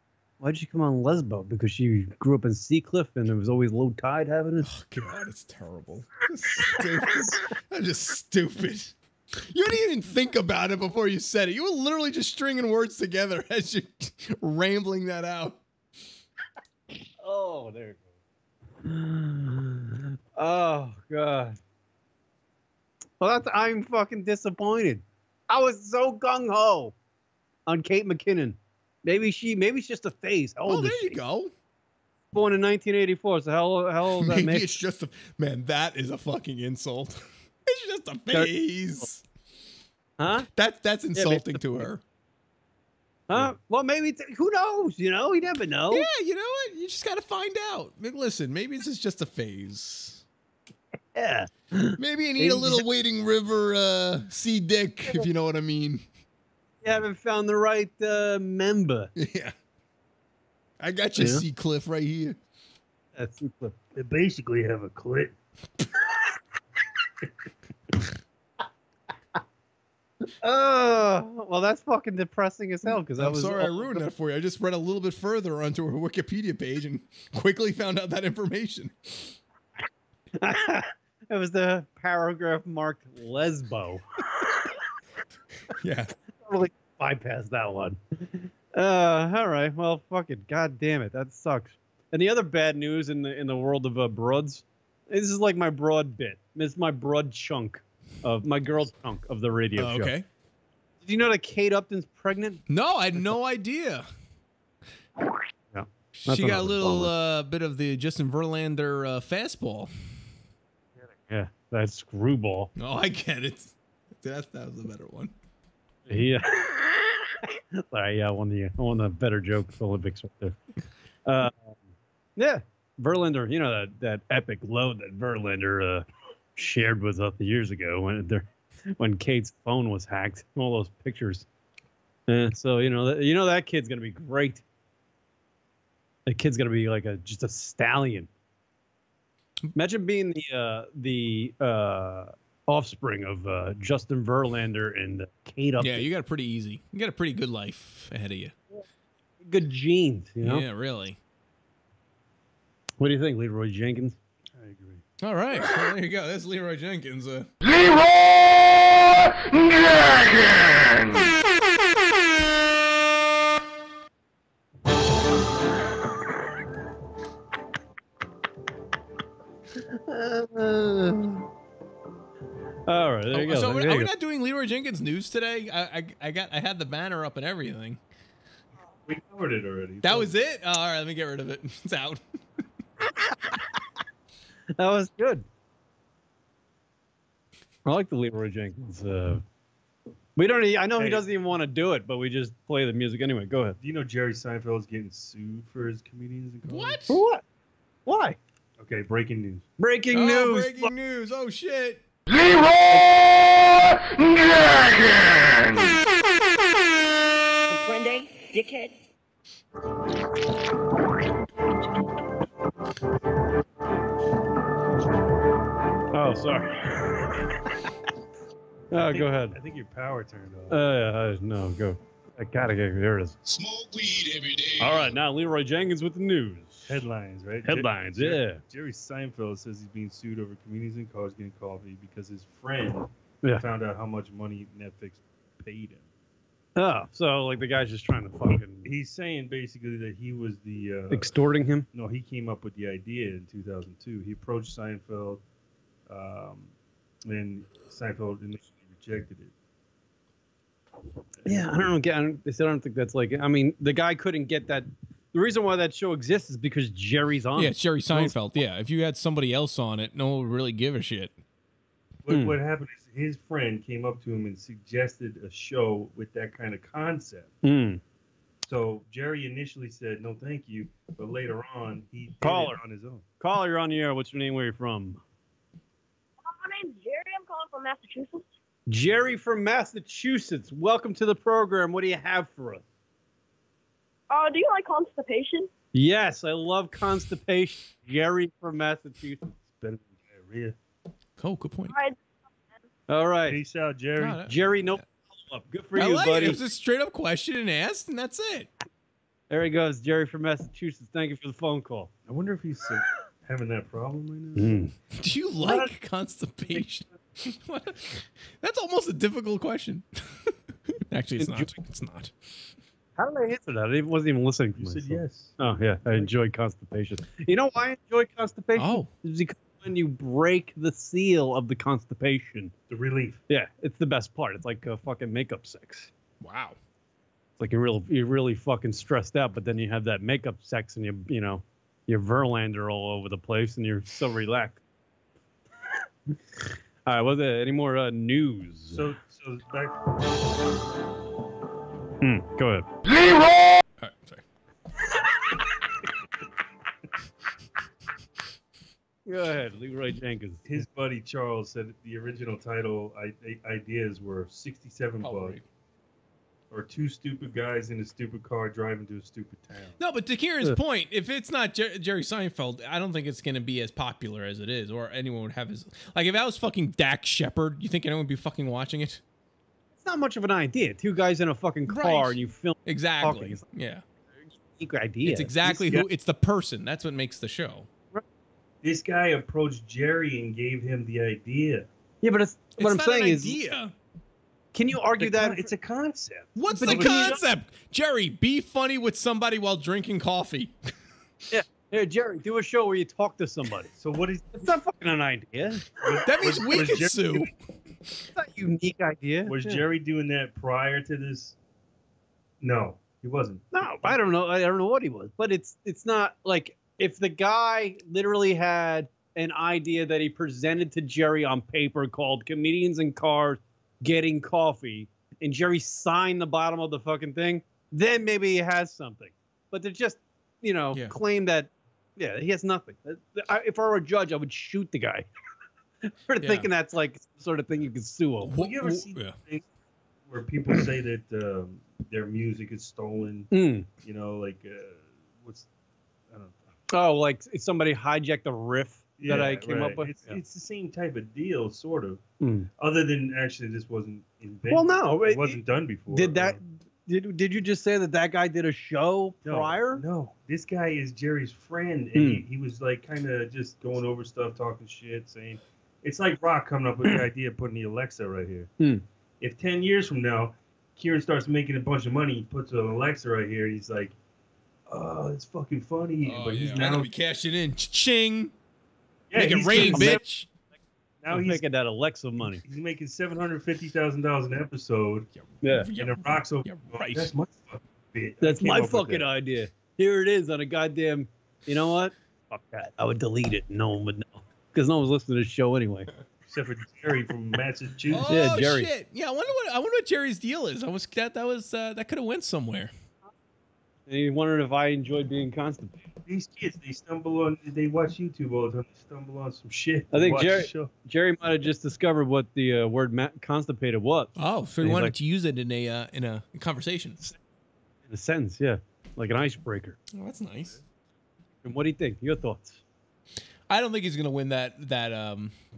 Lesbo? Because she grew up in Seacliff and there was always low tide happening? Oh, God, it's terrible. It's stupid. That's just stupid. You didn't even think about it before you said it. You were literally just stringing words together as you're rambling that out. Oh, there it goes. Oh, God. Well, I'm fucking disappointed. I was so gung-ho on Kate McKinnon. Maybe she's just a phase. How old is there she? you go. Born in 1984, so how old is that? Maybe it's just a... Man, that is a fucking insult. It's just a phase. Huh? That's insulting to her. Huh? Well, maybe... who knows? You know? You never know. Yeah, you know what? You just got to find out. I mean, listen, maybe this is just a phase. Yeah. Maybe you need a little Wading River sea dick, if you know what I mean. You haven't found the right member. Yeah. I got your sea cliff right here. That's Seacliff. They basically have a clit. Oh, well, that's fucking depressing as hell. Because I'm sorry I ruined that for you. I just read a little bit further onto her Wikipedia page and quickly found out that information. It was the paragraph marked Lesbo. Yeah. Totally bypassed that one. All right. Well, fuck it. God damn it. That sucks. And the other bad news in the world of broads, this is like my broad bit. This is my broad chunk of my girl chunk of the radio show. Okay. Did you know that Kate Upton's pregnant? No, I had no idea. Yeah. She got a little bit of the Justin Verlander fastball. Yeah, that screwball. Oh, I get it. That was a better one. Yeah. Sorry, yeah, I won the better joke for Olympics right there. Yeah, Verlander, you know that epic load that Verlander shared with us years ago when Kate's phone was hacked, all those pictures. So you know that kid's gonna be great. That kid's gonna be like just a stallion. Imagine being the offspring of Justin Verlander and Kate Upton. Yeah, you got it pretty easy. You got a pretty good life ahead of you. Good genes, you know? Yeah, really. What do you think, Leroy Jenkins? I agree. All right, well, there you go. That's Leroy Jenkins. Leroy Jenkins! All right, there you go. So There are you we go. not doing Leroy Jenkins news today? I had the banner up and everything. We covered it already. That was it? Oh, all right, let me get rid of it. It's out. That was good. I like the Leroy Jenkins. We don't. I know he doesn't even want to do it, but we just play the music anyway. Go ahead. Do you know Jerry Seinfeld's getting sued for his comedians? And what? For what? Why? Okay, breaking news. Breaking news. Oh shit. Comprende, dickhead? Oh, sorry. Oh, go ahead. I think your power turned off. No, go. I gotta get. There it is. Smoke weed every day. All right, now Leroy Jenkins with the news. Headlines, right? Headlines, Jerry Seinfeld says he's being sued over comedians in cars getting coffee because his friend found out how much money Netflix paid him. Oh, so like the guy's just trying to fucking. He's saying basically that he was the extorting him. No, he came up with the idea in 2002. He approached Seinfeld, and Seinfeld initially rejected it. Yeah, I don't think that's like. I mean, the guy couldn't get that. The reason why that show exists is because Jerry's on. Yeah, it's Jerry Seinfeld. Yeah, if you had somebody else on it, no one would really give a shit. What happened is his friend came up to him and suggested a show with that kind of concept. So Jerry initially said no, thank you, but later on he did it on his own. Caller, you're on the air. What's your name? Where are you from? My name's Jerry. I'm calling from Massachusetts. Jerry from Massachusetts. Welcome to the program. What do you have for us? Do you like constipation? Yes, I love constipation. Jerry from Massachusetts. Better than diarrhea. Oh, good point. All right. Peace out, Jerry. No, Jerry, no follow-up. Good for I you, like buddy. It. It was a straight-up question and asked, and that's it. There he goes, Jerry from Massachusetts. Thank you for the phone call. I wonder if he's having that problem right now. Do you like constipation? That's almost a difficult question. Actually, it's not. It's not. How did I answer that? I wasn't even listening to You myself. said yes. Oh, yeah. I enjoy constipation. You know why I enjoy constipation? Oh. It's because when you break the seal of the constipation. The relief. Yeah, it's the best part. It's like fucking makeup sex. Wow. It's like you're really fucking stressed out, but then you have that makeup sex and you know, your Verlander all over the place and you're so relaxed. All right, was there any more news? So back. Go ahead. All right, sorry. Go ahead, Leroy Jenkins. His buddy Charles said the original title ideas were 67 Bucks. Right. Or two stupid guys in a stupid car driving to a stupid town. No, but to Kieran's point, if it's not Jerry Seinfeld, I don't think it's going to be as popular as it is, or anyone would have his. Like, if that was fucking Dak Shepard, you think anyone would be fucking watching it? It's not much of an idea. Two guys in a fucking car and you film. Exactly. Talking. Yeah. Unique idea. It's exactly who. It's the person. That's what makes the show. This guy approached Jerry and gave him the idea. Yeah, but what I'm saying is. Idea. Can you argue that it's a concept? What's the concept? Jerry, be funny with somebody while drinking coffee. Yeah. Hey, Jerry, do a show where you talk to somebody. So what is... It's not fucking an idea. That means we can sue. It's not a unique idea. Was Jerry doing that prior to this? No, he wasn't. No, I don't know. I don't know what he was. But it's not like if the guy literally had an idea that he presented to Jerry on paper called Comedians in Cars Getting Coffee, and Jerry signed the bottom of the fucking thing, then maybe he has something. But to just, claim that, he has nothing. If I were a judge, I would shoot the guy for thinking that's like some sort of thing you can sue over. Well, you ever see things where people say that their music is stolen? You know, like I don't know. Oh, like somebody hijacked a riff that I came up with. It's the same type of deal, sort of. Other than actually, this wasn't invented. Well, no, it wasn't done before. Did you just say that guy did a show prior? No, this guy is Jerry's friend, and he was like kind of just going over stuff, talking shit, saying it's like Rock coming up with the idea of putting the Alexa right here. If 10 years from now, Kieran starts making a bunch of money, he puts an Alexa right here, and he's like, "Oh, it's fucking funny." Oh, but he's now gonna be cashing in, ching. Yeah, make it rain, bitch. Now he's making that Alexa money. He's making $750,000 an episode. Yeah, and the Rock's over. Right. That's my fucking bit. That's my fucking idea. Here it is on a goddamn. You know what? Fuck that. I would delete it. No one would know because no one's listening to the show anyway. Except for Jerry from Massachusetts. Oh, yeah, Jerry. Shit. Yeah, I wonder what Jerry's deal is. That could have went somewhere. And he wondered if I enjoyed being constipated. These kids, they watch YouTube all the time. They stumble on some shit. I think Watch the show. Jerry might have just discovered what the word constipated was. Oh, so he wanted to use it in a conversation. In a sentence, yeah, like an icebreaker. Oh, that's nice. And what do you think? Your thoughts? I don't think he's gonna win that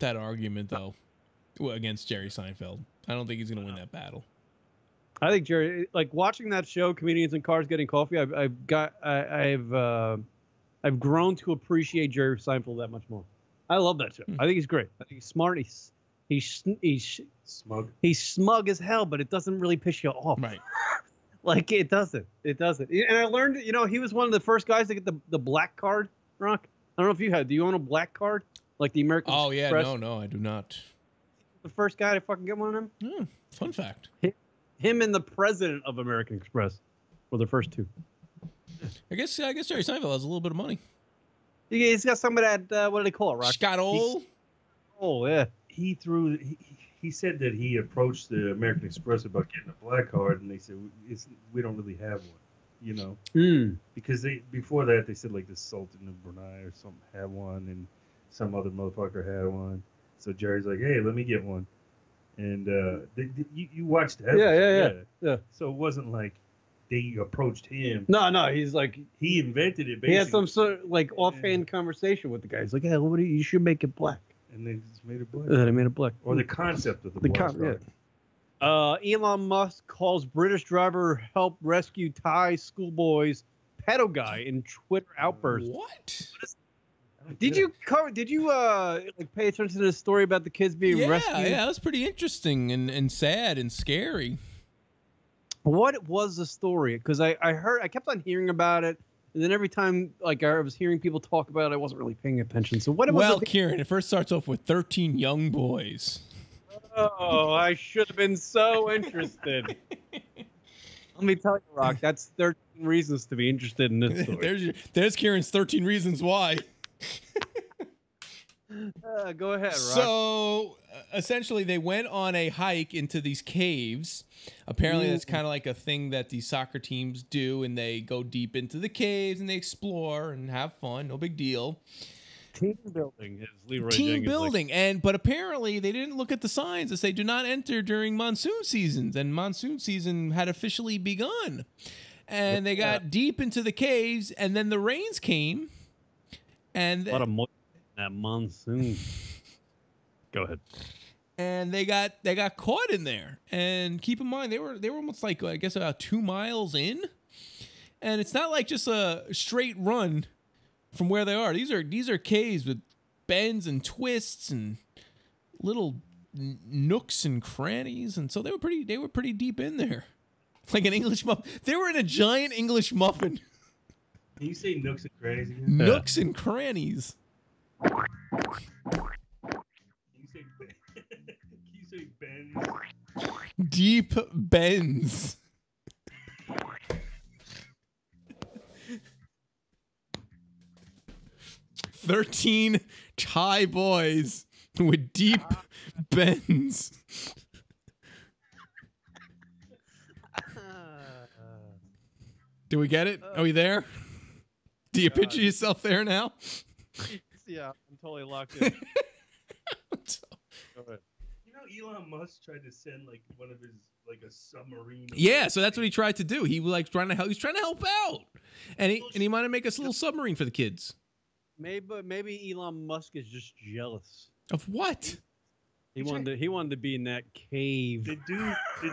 argument though against Jerry Seinfeld. I don't think he's gonna win that battle. I think Jerry, like watching that show, Comedians in Cars Getting Coffee. I've grown to appreciate Jerry Seinfeld that much more. I love that show. I think he's great. I think he's smart. He's smug. He's smug as hell, but it doesn't really piss you off. Right. Like it doesn't. It doesn't. And I learned, he was one of the first guys to get the black card. Rock. I don't know if you had. Do you own a black card, like the American Oh Express? yeah, no, I do not. The first guy to fucking get one of them. Fun fact. Him and the president of American Express were the first two. I guess Jerry Seinfeld has a little bit of money. He's got some of that. What do they call it, Rock? Scott-ole? Oh yeah. He said that he approached the American Express about getting a black card, and they said we don't really have one, because before that they said like the Sultan of Brunei or something had one, and some other motherfucker had one. So Jerry's like, hey, let me get one, and you watched that? Yeah. So it wasn't like they approached him. No, he's like he invented it. Basically. He had some sort of like offhand conversation with the guy. He's like, hey, you should make it black. And they just made it black. They made it black. Or the concept of the black card. Elon Musk calls British driver help rescue Thai schoolboys pedo guy in Twitter outburst. What? Did you pay attention to the story about the kids being rescued? Yeah, that was pretty interesting and sad and scary. What was the story? Because I kept on hearing about it. And then every time, like, I was hearing people talk about it, I wasn't really paying attention. So what was Well, Kieran, it first starts off with 13 young boys. Oh, I should have been so interested. Let me tell you, Rock, that's 13 reasons to be interested in this story. There's Kieran's 13 reasons why. Go ahead, Rock. So, essentially, they went on a hike into these caves. Apparently, that's kind of like a thing that these soccer teams do, and they go deep into the caves, and they explore and have fun. No big deal. Team building, as Leroy Team Jenkins building, likes. but apparently they didn't look at the signs that say do not enter during monsoon seasons, and monsoon season had officially begun. And they got deep into the caves, and then the rains came, and a lot of that monsoon. Go ahead. And they got caught in there. And keep in mind, they were almost like, I guess, about 2 miles in. And it's not like just a straight run from where they are. These are caves with bends and twists and little nooks and crannies. And so they were pretty deep in there. Like an English muffin. They were in a giant English muffin. Can you say nooks and crannies again? Nooks and crannies. Bends. Deep bends. "13 Thai boys with deep bends." Do we get it? Are we there? Do you picture yourself there now? Yeah, I'm totally locked in. Go ahead. Elon Musk tried to send like one of his like a submarine. Yeah, so that's what he tried to do. He was like trying to help out, and he might make us a little submarine for the kids. Maybe Elon Musk is just jealous of what? He wanted to be in that cave. The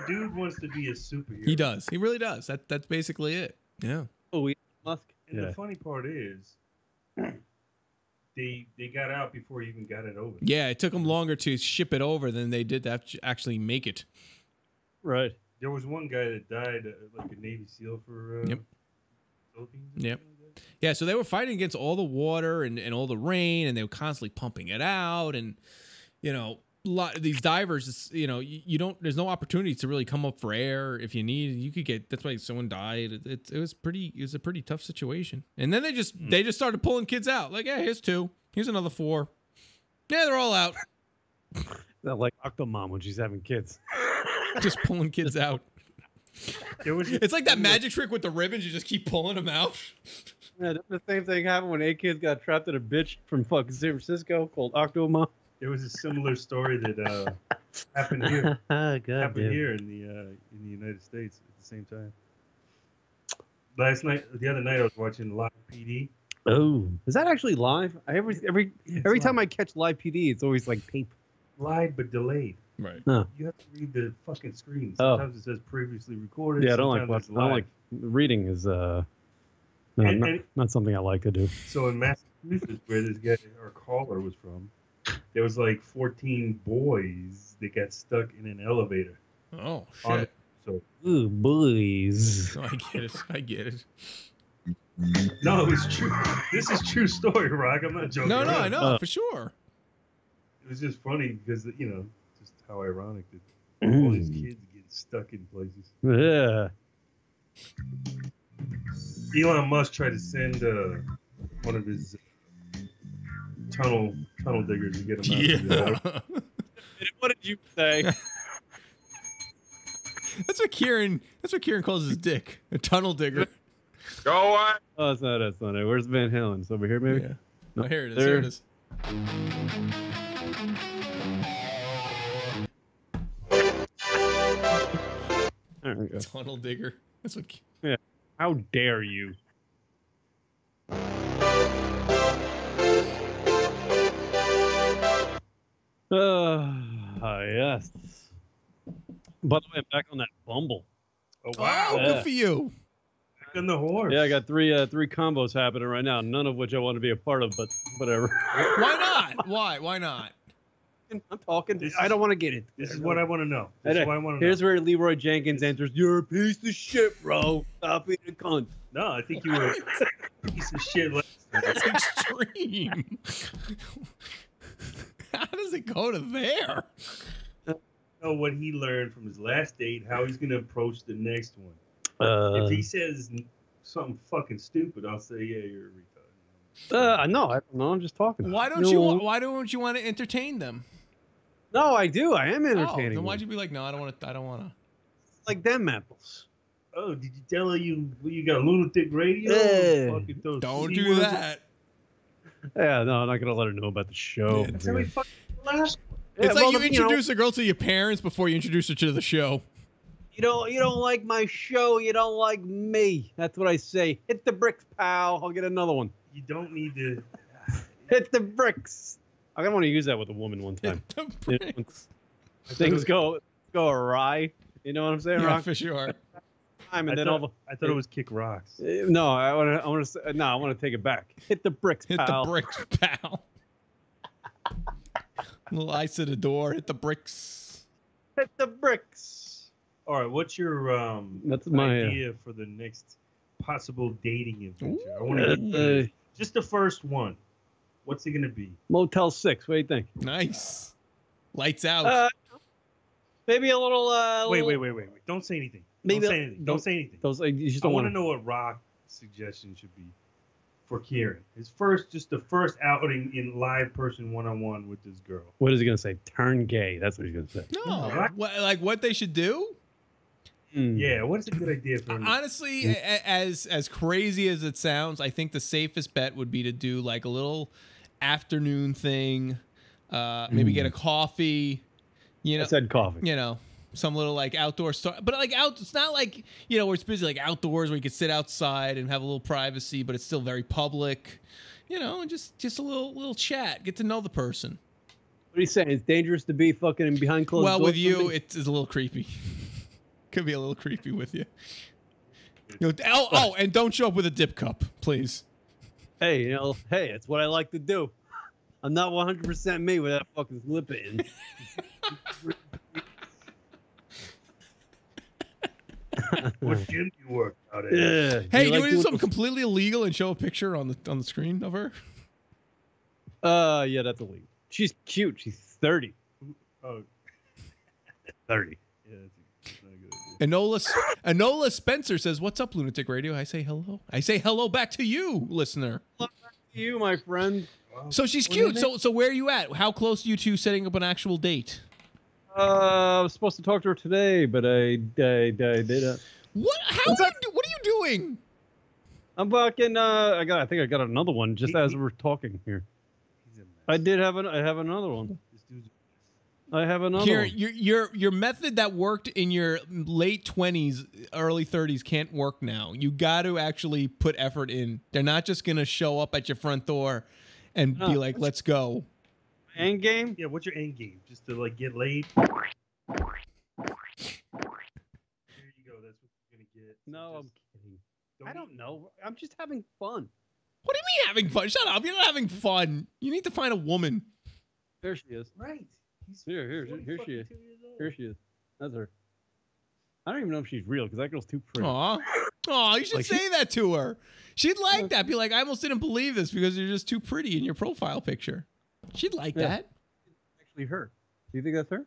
dude wants to be a superhero. He does. He really does. That's basically it. Yeah. Oh, Elon Musk. And the funny part is, they got out before you even got it over. Yeah, it took them longer to ship it over than they did to actually make it. Right. There was one guy that died, like a Navy SEAL for Philippines. Yep. Yeah, so they were fighting against all the water and all the rain, and they were constantly pumping it out. And, these divers, you don't, there's no opportunity to really come up for air. If you need, you could get, that's why someone died. It was a pretty tough situation. And then they just started pulling kids out. Like, yeah, here's 2. Here's another 4. Yeah, they're all out. Not like Octomom when she's having kids. Just pulling kids out. It's like that magic trick with the ribbons. You just keep pulling them out. Yeah, the same thing happened when 8 Kids got trapped in a bitch from fucking San Francisco called Octomom. There was a similar story that happened here. Happened here in the United States at the same time. The other night, I was watching Live PD. Oh, is that actually live? Every time I catch Live PD, it's always like tape. Live but delayed. Right. Huh. You have to read the fucking screen. Oh. Sometimes it says previously recorded. Yeah, I don't sometimes like it's watching. I don't live. like reading. Is not something I like to do. So in Massachusetts, where this guy, our caller, was from, there was like 14 boys that got stuck in an elevator. Oh shit! So, ooh, boys. I get it. No, it was true. This is true story, Rock. I'm not joking. No, around. I know for sure. It was just funny because just how ironic that all these kids get stuck in places. Yeah. Elon Musk tried to send one of his tunnel diggers to get him out of the water. What did you say? That's what Kieran calls his dick, a tunnel digger. Go on. Oh, that's not it. Where's Van Halen? It's over here, maybe? Yeah. No, Oh, here it is. there. Here it is. There we go. Tunnel digger. That's what. Yeah. How dare you? Yes. By the way, I'm back on that Bumble. Oh wow! Oh, good for you. Back on the horse. Yeah, I got three combos happening right now. None of which I want to be a part of, but whatever. Why not? Why not? I'm talking. I don't want to get it. This is what I want to know. This is what I want to know. Here's where Leroy Jenkins enters. You're a piece of shit, bro. Stop being a cunt. No, I think you were a piece of shit. That's extreme. How does it go to there? Know what he learned from his last date, how he's going to approach the next one. If he says something fucking stupid, I'll say, yeah, you're a retard. No, I don't know. I'm just talking. Why don't you want to entertain them? No, I do. I am Oh, entertaining. then why'd you be like, no, I don't want to. Like them apples. Oh, did you tell her you got Lunatic Radio? Fucking those Don't C do words. that. Yeah, no, I'm not gonna let her know about the show. That's how he fucking last. It's like you introduce a girl to your parents before you introduce her to the show. You don't like my show. You don't like me. That's what I say. Hit the bricks, pal. I'll get another one. You don't need to hit the bricks. I want to use that with a woman one time. Things go awry. You know what I'm saying, Yeah, Rock? for sure. I thought it was kick rocks. No, I want to take it back. Hit the bricks, Hit pal. the bricks, pal. Little ice at the door. Hit the bricks. Hit the bricks. All right, what's your That's my idea for the next possible dating adventure? I want to just the first one. What's it gonna be? Motel 6. What do you think? Nice. Lights out. Maybe a little. Wait. Don't say anything. Maybe Don't say anything. Don't say anything. You just I don't want want to know what Rock's suggestion should be for Kieran. Just the first outing in live person one-on-one with this girl. What is he gonna say? Turn gay. That's what he's gonna say. No. What they should do? Yeah, what's a good idea for him? Honestly, as crazy as it sounds, I think the safest bet would be to do like a little afternoon thing. Maybe get a coffee. You know, I said coffee. You know, some little like outdoor stuff, but like it's not like where it's busy like outdoors where you could sit outside and have a little privacy, but it's still very public. And just a little chat, get to know the person. What are you saying? It's dangerous to be fucking behind closed doors. Well, with you, it's a little creepy. Could be a little creepy with you. And don't show up with a dip cup, please. Hey, it's what I like to do. I'm not 100% me with that fucking lip in. What gym do you work out at? Yeah. Hey, do you want to do something completely illegal and show a picture on the screen of her? Yeah, that's illegal. She's cute. She's 30. Oh. 30. Yeah, that's not a good idea. Enola Spencer says, "What's up, Lunatic Radio?" I say hello. I say hello back to you, listener. Hello back to you, my friend. So she's cute. So where are you at? How close are you to setting up an actual date? I was supposed to talk to her today, but I did. What? What are you doing? I'm fucking. I think I got another one just as we're talking here. I have another one. I have another Kieran, one. your method that worked in your late 20s, early 30s can't work now. You got to actually put effort in. They're not just gonna show up at your front door and be like, "Let's go." End game? Yeah, what's your end game? Just to like get laid? There you go. That's what you're gonna get. No, I'm kidding. I don't know. I'm just having fun. What do you mean having fun? Shut up! You're not having fun. You need to find a woman. There she is. Right. Here she is. Here she is. That's her. I don't even know if she's real because that girl's too pretty. Aw, you should say that to her. She'd like that. Be like, I almost didn't believe this because you're just too pretty in your profile picture. She'd like that. Actually, her. Do you think that's her?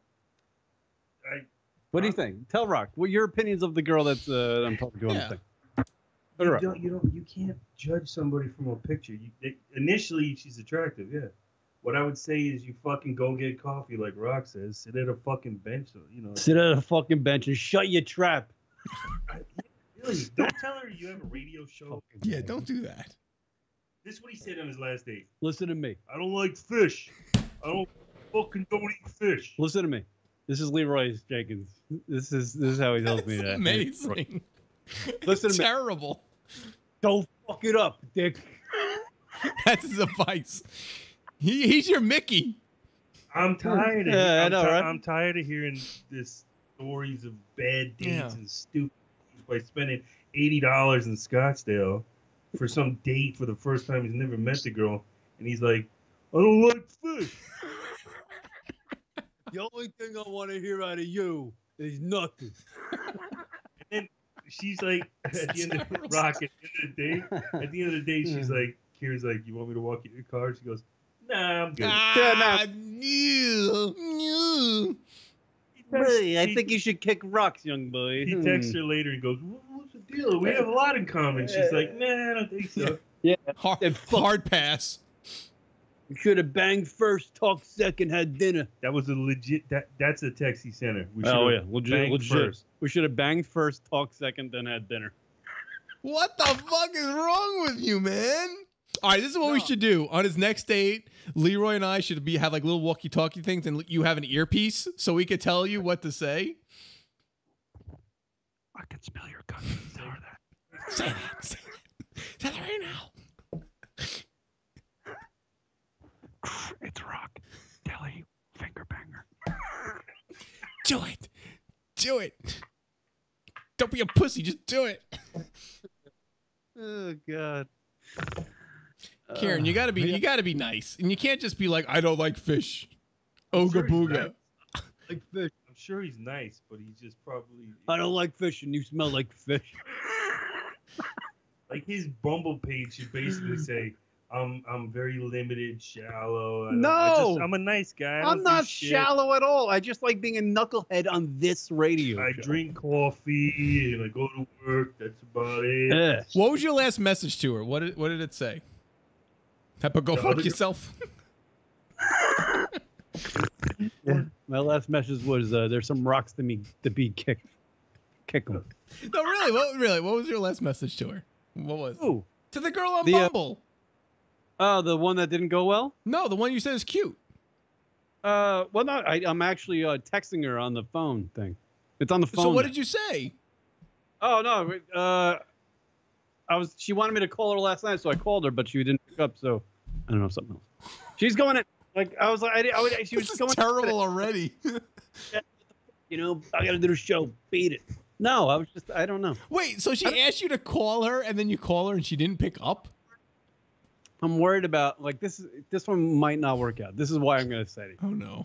What do you think? Tell Rock. What your opinions of the girl that's I'm talking to on the thing? You can't judge somebody from a picture. Initially, she's attractive, yeah. What I would say is you fucking go get coffee, like Rock says. Sit at a fucking bench, you know. Sit at a fucking bench and shut your trap. Really, don't tell her you have a radio show. Yeah, don't do that. This is what he said on his last date. Listen to me. I don't like fish. I don't eat fish. Listen to me. This is Leroy Jenkins. This is how he tells me that. Amazing. Listen to me. Terrible. Don't fuck it up, dick. That's his advice. He's your Mickey. I'm tired of I know, right? I'm tired of hearing this stories of bad dates and stupid things by spending $80 in Scottsdale for some date for the first time he's never met the girl, and he's like, I don't like fish. The only thing I want to hear out of you is nothing. And then she's like, at the end of the day, she's like, Kira's like, you want me to walk you to your car? She goes, nah, I'm good. I think you should kick rocks, young boy. He texts her later and goes, what's the deal? We have a lot in common. She's like, nah, I don't think so. Yeah. Hard pass. You should have banged first, talked second, had dinner. That was a legit. That's a text he sent her. Legit. First. We should have banged first, talked second, then had dinner. What the fuck is wrong with you, man? All right, this is what we should do. On his next date, Leroy and I should have like little walkie-talkie things, and you have an earpiece so we could tell you what to say. I can smell your gun. Tell her that. Say that. Say that. Tell her right now. It's Rock. Kelly, finger banger. Do it. Do it. Don't be a pussy. Just do it. Oh God. Karen, you gotta be nice, and you can't just be like, I don't like fish. Ooga booga. Like fish. I'm sure he's nice, but he's just probably. I don't like fish, and you smell like fish. Like his Bumble page should basically say, I'm very limited, shallow. I'm a nice guy. I'm not shallow at all. I just like being a knucklehead on this radio. I drink coffee and I go to work. That's about it. Yeah. What was your last message to her? What did it say? Peppa, go fuck yourself. Yeah. My last message was there's some rocks to be kicked. Kick them. No, really. What was your last message to her? What was it? Ooh. To the girl on Bumble. Oh, the one that didn't go well? No, the one you said is cute. Well, no, I'm actually texting her on the phone thing. It's on the phone. So what did you say? Oh no, she wanted me to call her last night, so I called her, but she didn't pick up. So I don't know, something else. She's going at I was like, she was going terrible already. You know, I got to do the show. Beat it. No, I don't know. Wait, so she asked you to call her, and then you call her, and she didn't pick up? I'm worried about this one might not work out. This is why I'm going to say it. Oh no.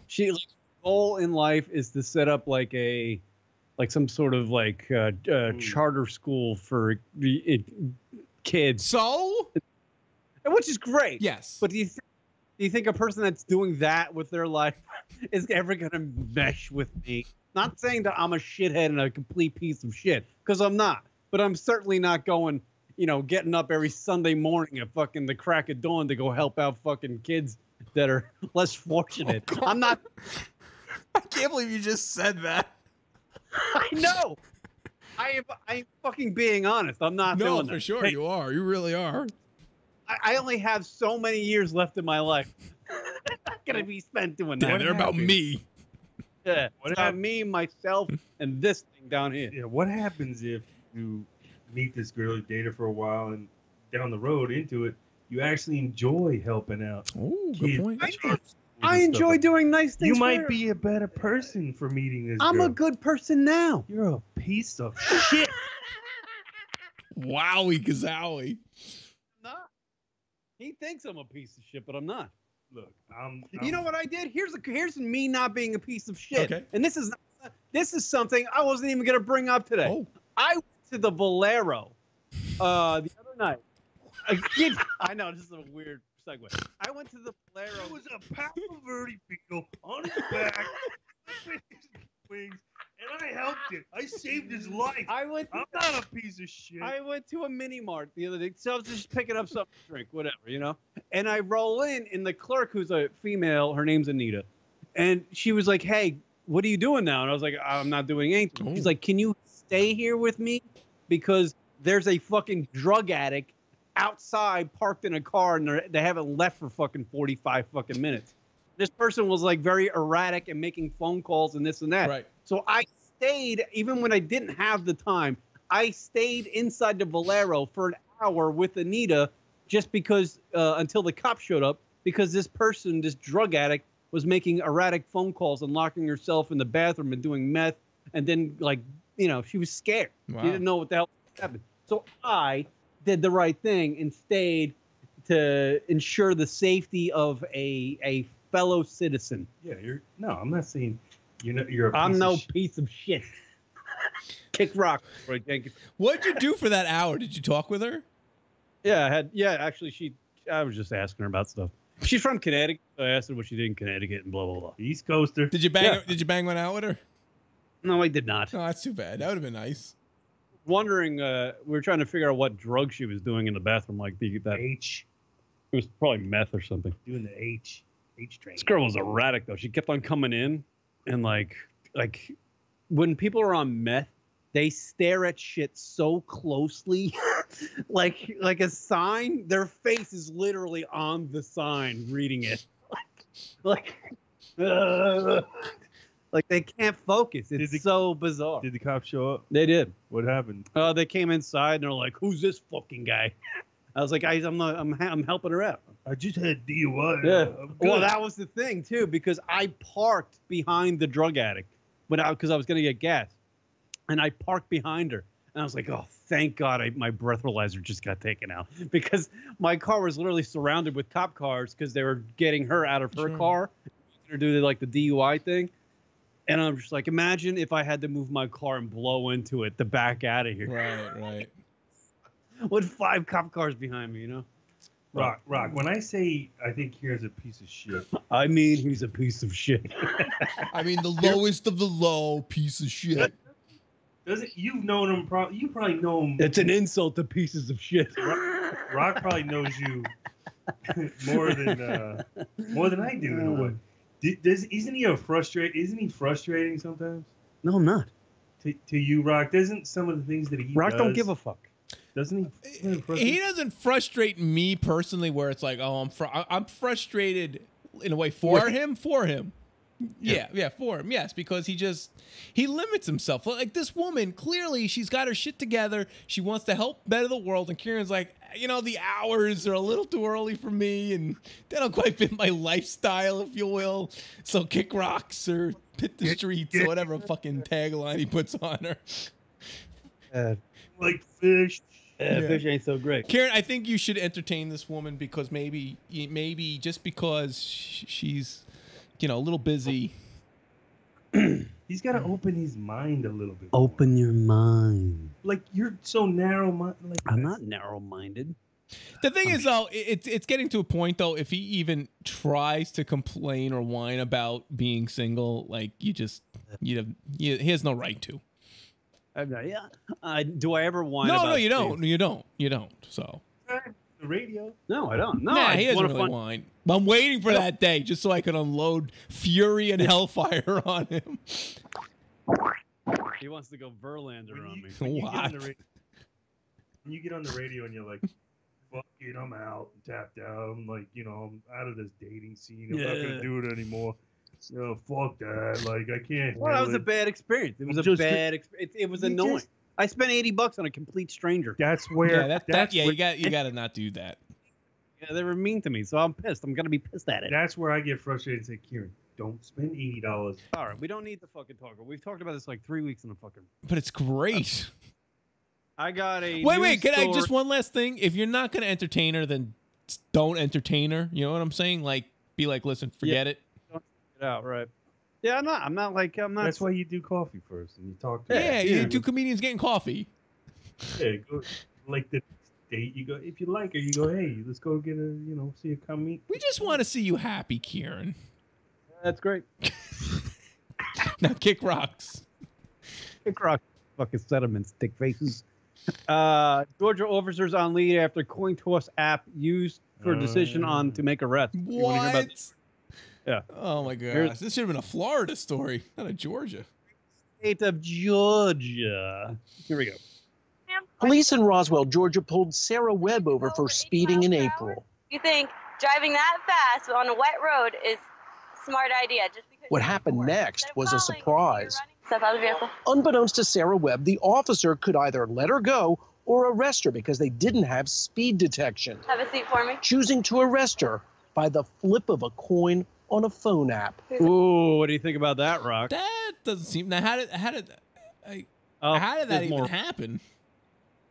Goal in life is to set up like some sort of charter school for kids. So, which is great. Yes. But do you think a person that's doing that with their life is ever going to mesh with me? Not saying that I'm a shithead and a complete piece of shit, because I'm not. But I'm certainly not going, getting up every Sunday morning at fucking the crack of dawn to go help out fucking kids that are less fortunate. Oh, I'm not. I can't believe you just said that. I know. I am fucking being honest. I'm not No, doing for that. sure Hey, you are. You really are. I only have so many years left in my life. I'm not gonna be spent doing that. Yeah, they're about me. Yeah, it's about me, myself, and this thing down here. Yeah, what happens if you meet this girl, you date her for a while, and down the road into it, you actually enjoy helping out? Oh, good point. I enjoy doing nice things. You for might her. be a better person for meeting this I'm girl. a good person now. You're a piece of shit. Wowie kazowie. Not. He thinks I'm a piece of shit, but I'm not. Look, You know what I did? Here's me not being a piece of shit. Okay. And this is something I wasn't even gonna bring up today. Oh. I went to the Valero the other night. I know this is a weird segue. I went to the Valero. There was a Papa Verde beetle on his back, with his wings, and I helped him. I saved his life. I'm not a piece of shit. I went to a mini mart the other day, so I was just picking up something to drink, whatever, you know. And I roll in, and the clerk, who's a female, her name's Anita, and she was like, "Hey, what are you doing now?" And I was like, "I'm not doing anything." She's like, "Can you stay here with me because there's a fucking drug addict outside parked in a car, and they haven't left for fucking 45 fucking minutes." This person was like very erratic and making phone calls and this and that. Right. So I stayed, even when I didn't have the time, I stayed inside the Valero for an hour with Anita just because, until the cops showed up, because this person, this drug addict, was making erratic phone calls and locking herself in the bathroom and doing meth. And then, like, you know, she was scared. Wow. She didn't know what the hell happened. So I did the right thing and stayed to ensure the safety of a fellow citizen. Yeah, I'm not saying you're a piece I'm of no shit. piece of shit. Kick rock, Roy Jenkins. What'd you do for that hour? Did you talk with her? Yeah, actually, I was just asking her about stuff. She's from Connecticut, so I asked her what she did in Connecticut and blah, blah, blah. East Coaster. Did you bang one out with her? No, I did not. Oh, that's too bad. That would have been nice. Wondering, we were trying to figure out what drug she was doing in the bathroom, like that H. It was probably meth or something. Doing the H train. This girl was erratic though. She kept on coming in, and like when people are on meth, they stare at shit so closely, like a sign. Their face is literally on the sign, reading it, like they can't focus. It's so bizarre. Did the cops show up? They did. What happened? They came inside and they're like, "Who's this fucking guy?" I was like, I'm helping her out. I just had DUI. Yeah. I'm Well, good. that was the thing too, because I parked behind the drug addict because I was going to get gas, and I parked behind her, and I was like, "Oh, thank God, my breathalyzer just got taken out," because my car was literally surrounded with cop cars because they were getting her out of her car to do the DUI thing, and I'm just like, imagine if I had to move my car and blow into it to back out of here. Right. With 5 cop cars behind me, you know. Rock. When I say I think Kieran's a piece of shit, I mean he's a piece of shit. I mean the lowest of the low piece of shit. You've known him? You probably know him. It's an insult to pieces of shit. Rock probably knows you more than I do in a way. Isn't he frustrating sometimes? No, I'm not. To you, Rock, doesn't some of the things that he Rock does, don't give a fuck. Doesn't he? He doesn't frustrate me personally, where it's like, oh, I'm frustrated in a way for him. Yeah, for him. Yes, because he limits himself. Like this woman, clearly she's got her shit together. She wants to help better the world, and Kieran's like, the hours are a little too early for me, and they don't quite fit my lifestyle, if you will. So kick rocks or hit the streets or whatever fucking tagline he puts on her. Like fish. Fish ain't so great. Kieran, I think you should entertain this woman because maybe just because she's, a little busy. He's got to open his mind a little bit. Open your mind. Like you're so narrow-minded. Like, I'm not narrow-minded. The thing is, though, it's getting to a point, though, if he even tries to complain or whine about being single, like he has no right to. Do I ever whine about No, you don't. So the the radio. No, I don't. No, nah, I he just doesn't want to really whine. I'm waiting for that day just so I can unload fury and hellfire on him. He wants to go Verlander on me. When What? you get on the radio and you're like, fuck it, I'm out, tapped out. I'm like, I'm out of this dating scene. I'm not gonna do it anymore. Fuck that. Like, I can't. Well, that was a handle it. bad experience. It was Just- a bad experience. It was annoying. I spent $80 on a complete stranger. That's where. You got to not do that. Yeah, they were mean to me, so I'm pissed. I'm gonna be pissed at it. That's where I get frustrated. And say, Kieran, don't spend $80. All right, we don't need the fucking talker. We've talked about this like 3 weeks in a fucking. But it's great. I got a. Wait, can I just one last thing? If you're not gonna entertain her, then don't entertain her. You know what I'm saying? Like, be like, listen, forget it. Don't get out, right? Yeah, I'm not. That's why you do coffee first and you talk to Yeah, her. you two comedians getting coffee. Yeah, go, like the date, you go, if you like her, you go, hey, let's go get a, see her come meet. We just want to see you happy, Kieran. That's great. Now kick rocks. Kick rocks. Fucking sediments, dick faces. Georgia officers on lead after coin toss app used for decision on to make arrest. You wanna hear about this? Yeah. Oh my gosh. Here's- This should have been a Florida story, not a Georgia. State of Georgia. Here we go. Police in Roswell, Georgia pulled Sarah Webb over for speeding in April. You think driving that fast on a wet road is a smart idea just because What happened next was a surprise. step out of the vehicle? Unbeknownst to Sarah Webb, the officer could either let her go or arrest her because they didn't have speed detection, Have a seat for me. choosing to arrest her by the flip of a coin on a phone app. Ooh, what do you think about that, Rock? That doesn't seem. Now, how did that there's even more. happen?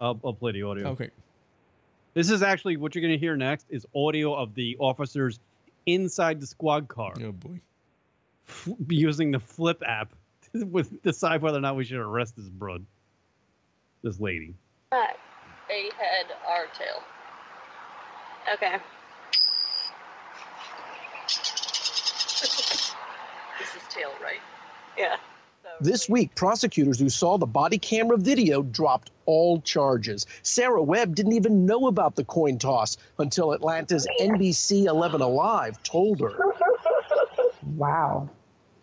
I'll play the audio. Okay. This is actually what you're going to hear next is audio of the officers inside the squad car. Oh boy. Using the flip app to decide whether or not we should arrest this broad. This lady. Back. A head, R tail. Okay. This is tail, right? Yeah. This week, prosecutors who saw the body camera video dropped all charges. Sarah Webb didn't even know about the coin toss until Atlanta's NBC 11 Alive told her. Wow.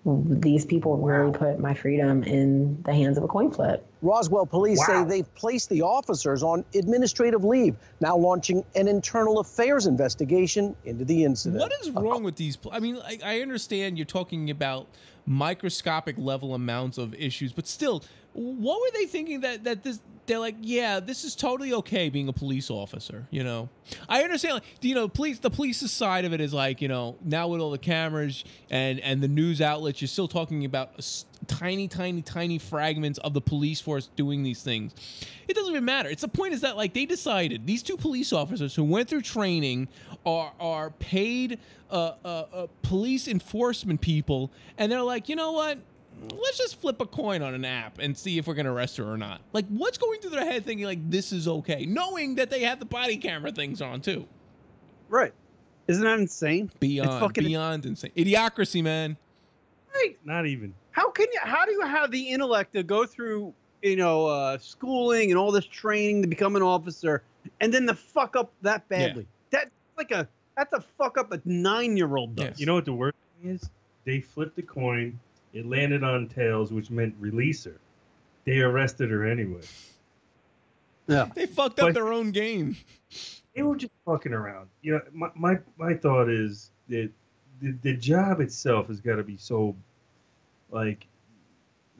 These people really put my freedom in the hands of a coin flip. Roswell police say they've placed the officers on administrative leave, now launching an internal affairs investigation into the incident. What is wrong with these? I mean, I understand you're talking about microscopic level amounts of issues, but still, what were they thinking that this? They're like, yeah, this is totally okay being a police officer. I understand. Like, the police's side of it is like, now with all the cameras and the news outlets, you're still talking about tiny fragments of the police force doing these things. It doesn't even matter. It's the point is that like they decided these two police officers who went through training are paid police enforcement people, and they're like, you know what? Let's just flip a coin on an app and see if we're going to arrest her or not. Like, what's going through their head thinking, like, this is okay? Knowing that they have the body camera things on, too. Right. Isn't that insane? Beyond insane. Idiocracy, man. Right. Not even. How do you have the intellect to go through, schooling and all this training to become an officer and then to fuck up that badly? Yeah. That's a fuck up a 9-year-old does. Yes. You know what the worst thing is? They flipped the coin. It landed on tails, which meant release her. They arrested her anyway. Yeah. They fucked up their own game. They were just fucking around. My thought is that the job itself has got to be so, like,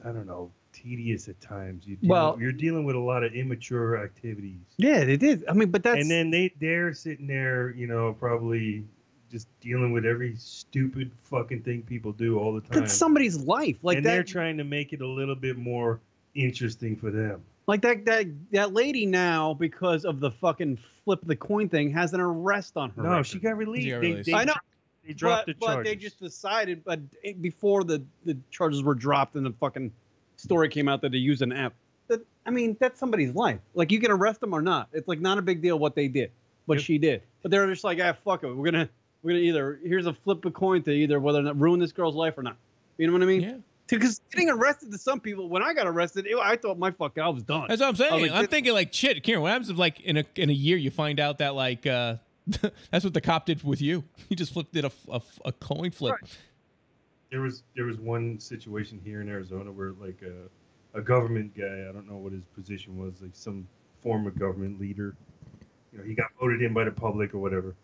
I don't know, tedious at times. You're dealing with a lot of immature activities. Yeah, it is. I mean, but that's... And then they're sitting there, probably... just dealing with every stupid fucking thing people do all the time. That's somebody's life. They're trying to make it a little bit more interesting for them. Like that lady now, because of the fucking flip the coin thing, has an arrest on her. No, she got released. I know. They dropped the charges. But they just decided, before the charges were dropped and the fucking story came out that they used an app. That's somebody's life. Like, you can arrest them or not. It's like not a big deal what they did, but she did. But they're just like, fuck it. We're gonna either here's a flip a coin to either whether or not ruin this girl's life or not. You know what I mean? Yeah. Because getting arrested to some people, when I got arrested, I thought I was done. That's what I'm saying. I was like, I'm thinking like, shit, Kieran, what happens if like in a year you find out that like that's what the cop did with you? He just did a coin flip. Right. There was one situation here in Arizona where like a government guy, I don't know what his position was, like some former government leader, he got voted in by the public or whatever,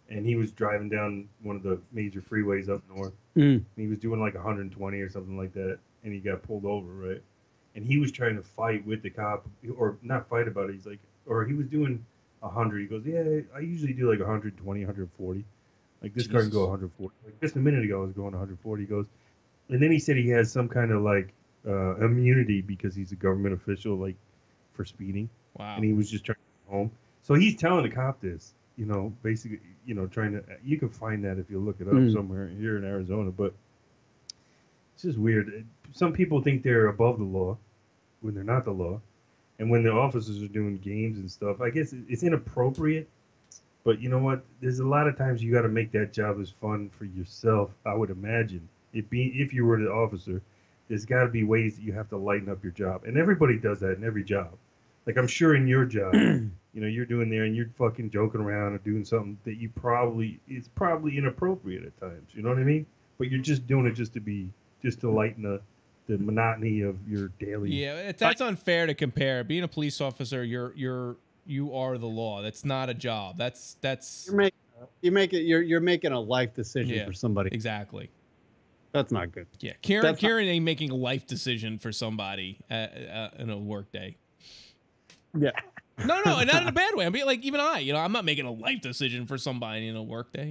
and he was driving down one of the major freeways up north. And he was doing like 120 or something like that, and he got pulled over, right? And he was trying to fight with the cop, or not fight about it. He's like, or he was doing 100. He goes, yeah, I usually do like 120, 140. Like this car can go 140. Like just a minute ago, I was going 140. He goes, and then he said he has some kind of like immunity because he's a government official, like for speeding. Wow. And he was just trying to get home. So he's telling the cop this, basically, trying to. You can find that if you look it up somewhere here in Arizona, but it's just weird. Some people think they're above the law when they're not the law, and when the officers are doing games and stuff, I guess it's inappropriate. But you know what? There's a lot of times you got to make that job as fun for yourself. I would imagine if you were the officer, there's got to be ways that you have to lighten up your job, and everybody does that in every job. Like I'm sure in your job, you're doing there and you're fucking joking around or doing something that it's probably inappropriate at times. You know what I mean? But you're just doing it just to lighten the monotony of your daily. Yeah, that's unfair to compare. Being a police officer, you are the law. That's not a job. That's you're making a life decision for somebody. Exactly. That's not good. Yeah, Kieran ain't making a life decision for somebody in a work day. Yeah. No, and not in a bad way. I mean, like even I'm not making a life decision for somebody in a work day.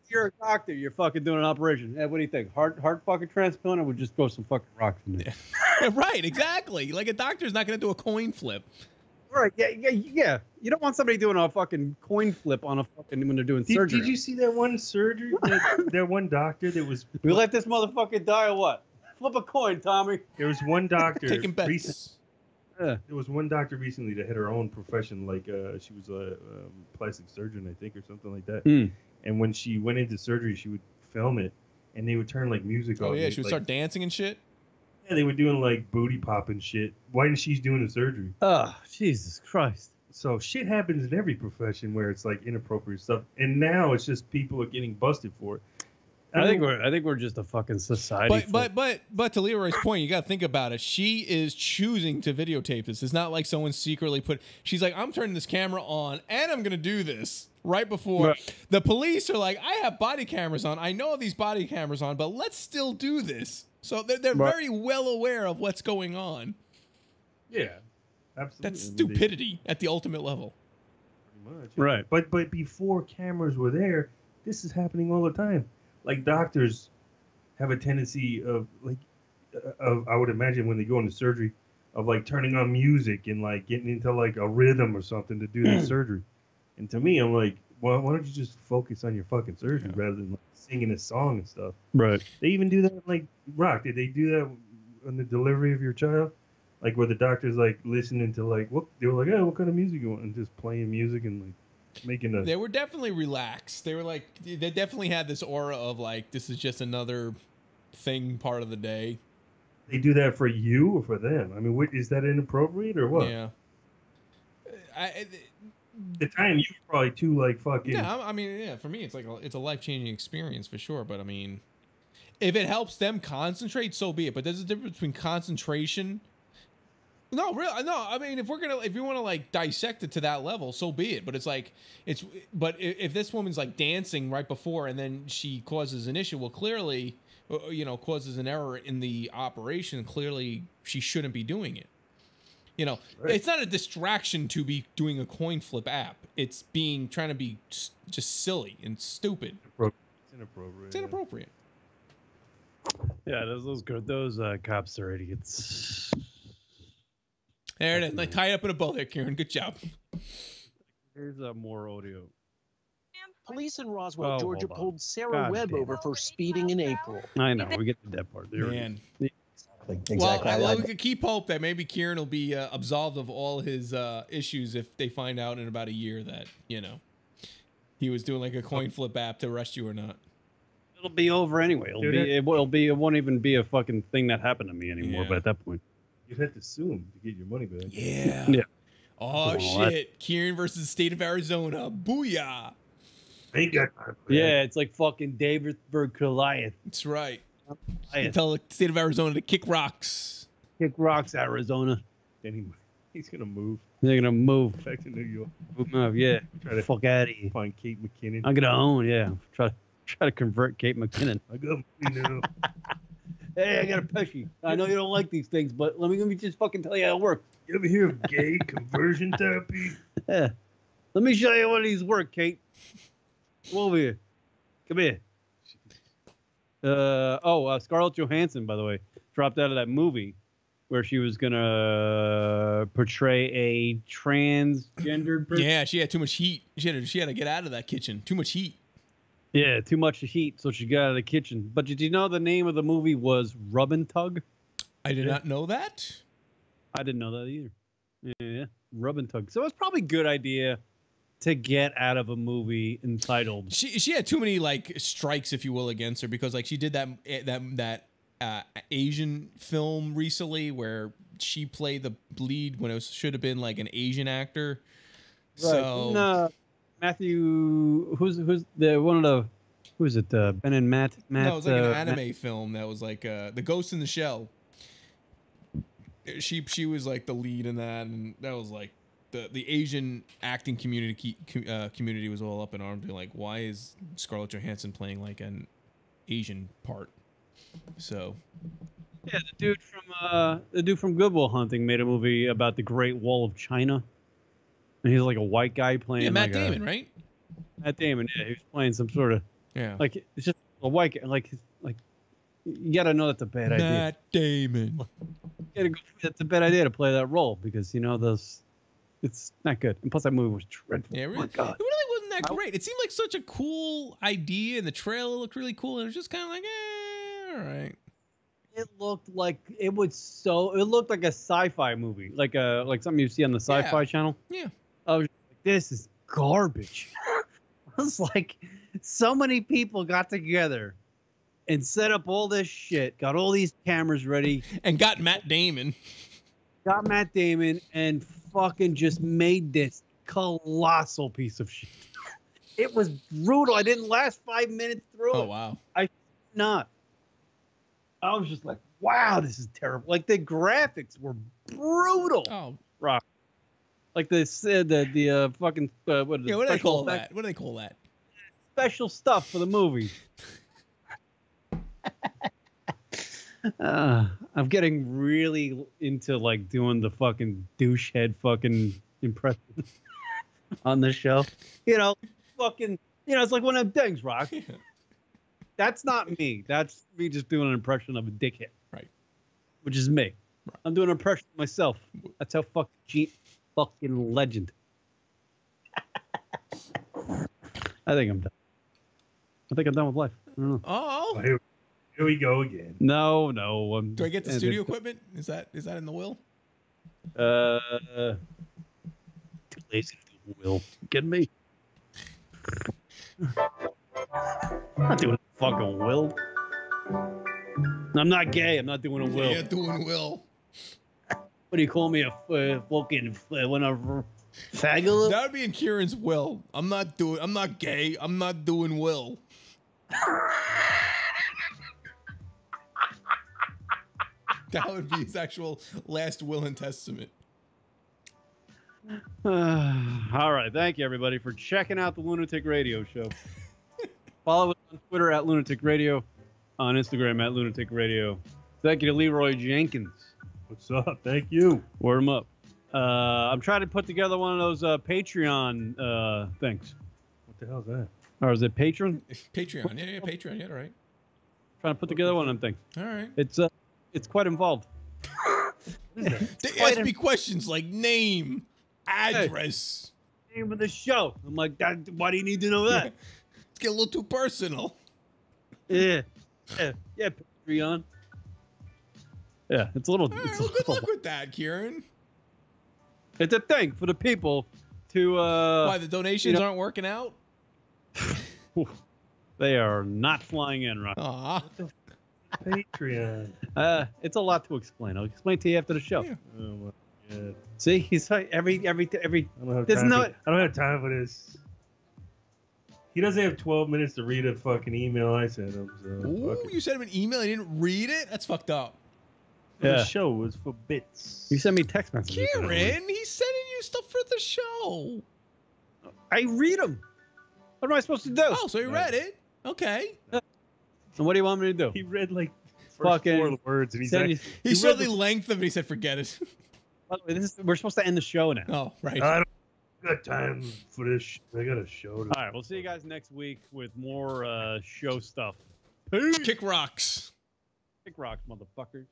You're a doctor. You're fucking doing an operation. What do you think? Heart fucking transplant, or would just throw some fucking rocks in there? Yeah. Right. Exactly. Like a doctor's not going to do a coin flip. Right. Yeah. You don't want somebody doing a fucking coin flip on when they're doing surgery. Did you see that one surgery? that one doctor that was. We let this motherfucker die or what? Flip a coin, Tommy. There was one doctor. Taking bets. There was one doctor recently that had her own profession, like she was a plastic surgeon, I think, or something like that. And when she went into surgery, she would film it, and they would turn like music on. Oh yeah, she would start dancing and shit. Yeah, they were doing like booty pop and shit. Why didn't she's doing the surgery? Oh, Jesus Christ. So shit happens in every profession where it's like inappropriate stuff, and now it's just people are getting busted for it. I think we're just a fucking society. But to Leroy's point, you got to think about it. She is choosing to videotape this. It's not like someone secretly she's like, I'm turning this camera on and I'm gonna do this right before the police are like, I have body cameras on. I know these body cameras on, but let's still do this. So they're very well aware of what's going on. Yeah, absolutely. That's stupidity at the ultimate level. Pretty much. Right. But before cameras were there, this is happening all the time. Like doctors have a tendency of I would imagine when they go into surgery, of like turning on music and like getting into like a rhythm or something to do that surgery. And to me, I'm like, well, why don't you just focus on your fucking surgery rather than like singing a song and stuff? Right. They even do that like Rock. Did they do that on the delivery of your child? Like where the doctor's like listening to like they were like, oh, what kind of music you want? And just playing music and like making a. They were definitely relaxed. They were like, they definitely had this aura of like, this is just another thing part of the day. They do that for you or for them? I mean, is that inappropriate or what? Yeah. The time you were probably too like fucking. Yeah, I mean, yeah. For me, it's like it's a life-changing experience for sure. But I mean, if it helps them concentrate, so be it. But there's a difference between concentration. No, really, no. I mean, if you want to like dissect it to that level, so be it. But it's like But if this woman's like dancing right before and then she causes an issue, well, clearly, causes an error in the operation. Clearly, she shouldn't be doing it. Right. It's not a distraction to be doing a coin flip app. It's trying to be just silly and stupid. It's inappropriate. It's inappropriate. Yeah, those cops are idiots. There it is. Like, tie it up in a bow there, Kieran. Good job. Here's more audio. Police in Roswell, Georgia pulled Sarah Webb over for speeding in April. I know. We get to that part. Man. Exactly. Well, we could keep hope that maybe Kieran will be absolved of all his issues if they find out in about a year that, he was doing like a coin flip app to arrest you or not. It'll be over anyway. It won't even be a fucking thing that happened to me anymore. Yeah. But at that point, You'd have to sue him to get your money back. Yeah. yeah. Oh, Oh, shit. Kieran versus the state of Arizona. Booyah. Ain't got Yeah, it's like fucking Davidberg Goliath. That's right. Goliath. Tell the state of Arizona to kick rocks. Kick rocks, Arizona. Anyway, he's gonna move They're gonna move. back to New York. Move, yeah. Try to Fuck out of here. find Kate McKinnon. I'm gonna own. Yeah. Try to convert Kate McKinnon. I got money now. Hey, I got a pesky. I know you don't like these things, but let me just fucking tell you how it works. You ever hear of gay conversion therapy? Yeah. Let me show you how these work, Kate. Come over here. Come here. Scarlett Johansson, by the way, dropped out of that movie where she was gonna portray a transgendered person. Yeah, she had too much heat. She had to get out of that kitchen. Too much heat. Yeah, too much heat, so she got out of the kitchen. But did you know the name of the movie was Rub and Tug? I did not know that. I didn't know that either. Yeah, Rub and Tug. So it's probably a good idea to get out of a movie entitled. She had too many like strikes, if you will, against her because like she did that Asian film recently where she played the lead when it should have been like an Asian actor. Right. So Matthew, who's the one of the, who is it? Ben and Matt. no, it was like an anime film that was like The Ghost in the Shell. She was like the lead in that, and that was like the Asian acting community was all up in arms. Like, why is Scarlett Johansson playing like an Asian part? So, yeah, the dude from Good Will Hunting made a movie about the Great Wall of China, and he's like a white guy playing. Yeah, Matt like Damon, right? Matt Damon, yeah, he was playing some sort of like it's just a white guy, like you gotta know that's a bad idea. Matt Damon. That's a bad idea to play that role because it's not good. And plus, that movie was dreadful. Yeah, really, Oh my God. it really wasn't that great. It seemed like such a cool idea, and the trailer looked really cool, and it was just kind of like, all right. It looked like it looked like a sci-fi movie, like something you see on the Sci-Fi Channel. Yeah. I was like, this is garbage. I was like, so many people got together and set up all this shit, got all these cameras ready, and got Matt Damon. And fucking just made this colossal piece of shit. It was brutal. I didn't last 5 minutes through it. Oh wow. I was just like, wow, this is terrible. Like the graphics were brutal. Oh, rock. Like the fucking what do they call that? What do they call that? Special stuff for the movie. I'm getting really into like doing the fucking douche head fucking impression on the show. It's like one of them things, Rock. That's not me. That's me just doing an impression of a dickhead. Right. Which is me. Right. I'm doing an impression of myself. That's how fucking legend. I think I'm done. I think I'm done with life. I don't know. Oh. Here we go again. No. Do I get the studio equipment? Is that in the will? Too lazy to do a will. Get me? I'm not doing a fucking will. I'm not gay. I'm not doing a will. Yeah, doing will. What do you call me? A fucking whatever faggot? That would be in Kieran's will. I'm not gay. I'm not doing will. That would be his actual last will and testament. All right. Thank you, everybody, for checking out the Lunatic Radio Show. Follow us on Twitter at Lunatic Radio, on Instagram at Lunatic Radio. Thank you to Leroy Jenkins. What's up? Thank you. Word him up. I'm trying to put together one of those Patreon things. What the hell is that? Or is it Patreon? Patreon. Yeah, Patreon. Yeah, all right. Trying to put together one of them things. All right. It's quite involved. They ask me questions like name, address, name of the show. I'm like, why do you need to know that? Let's get a little too personal. Yeah, Patreon. Yeah, it's a little. All right, well, good luck with that, Kieran. It's a thing for the people to. Why the donations aren't working out? They are not flying in, Rock. Aw. Patreon. It's a lot to explain. I'll explain to you after the show. Yeah. Oh my God. See, he's like every. I don't have There's time no. for, I don't have time for this. He doesn't have 12 minutes to read a fucking email I sent him. So Ooh, fuck it. you sent him an email and he didn't read it? That's fucked up. The show was for bits. You sent me text messages. Kieran, he's sending you stuff for the show. I read them. What am I supposed to do? Oh, so he read it. Okay. And what do you want me to do? He read like Fucking four words, and he's like, He saw the length of it. He said, "Forget it." We're supposed to end the show now. Oh, right. I don't got time for this. I got a show. All right, we'll see you guys next week with more show stuff. Kick rocks. Kick rocks, motherfuckers.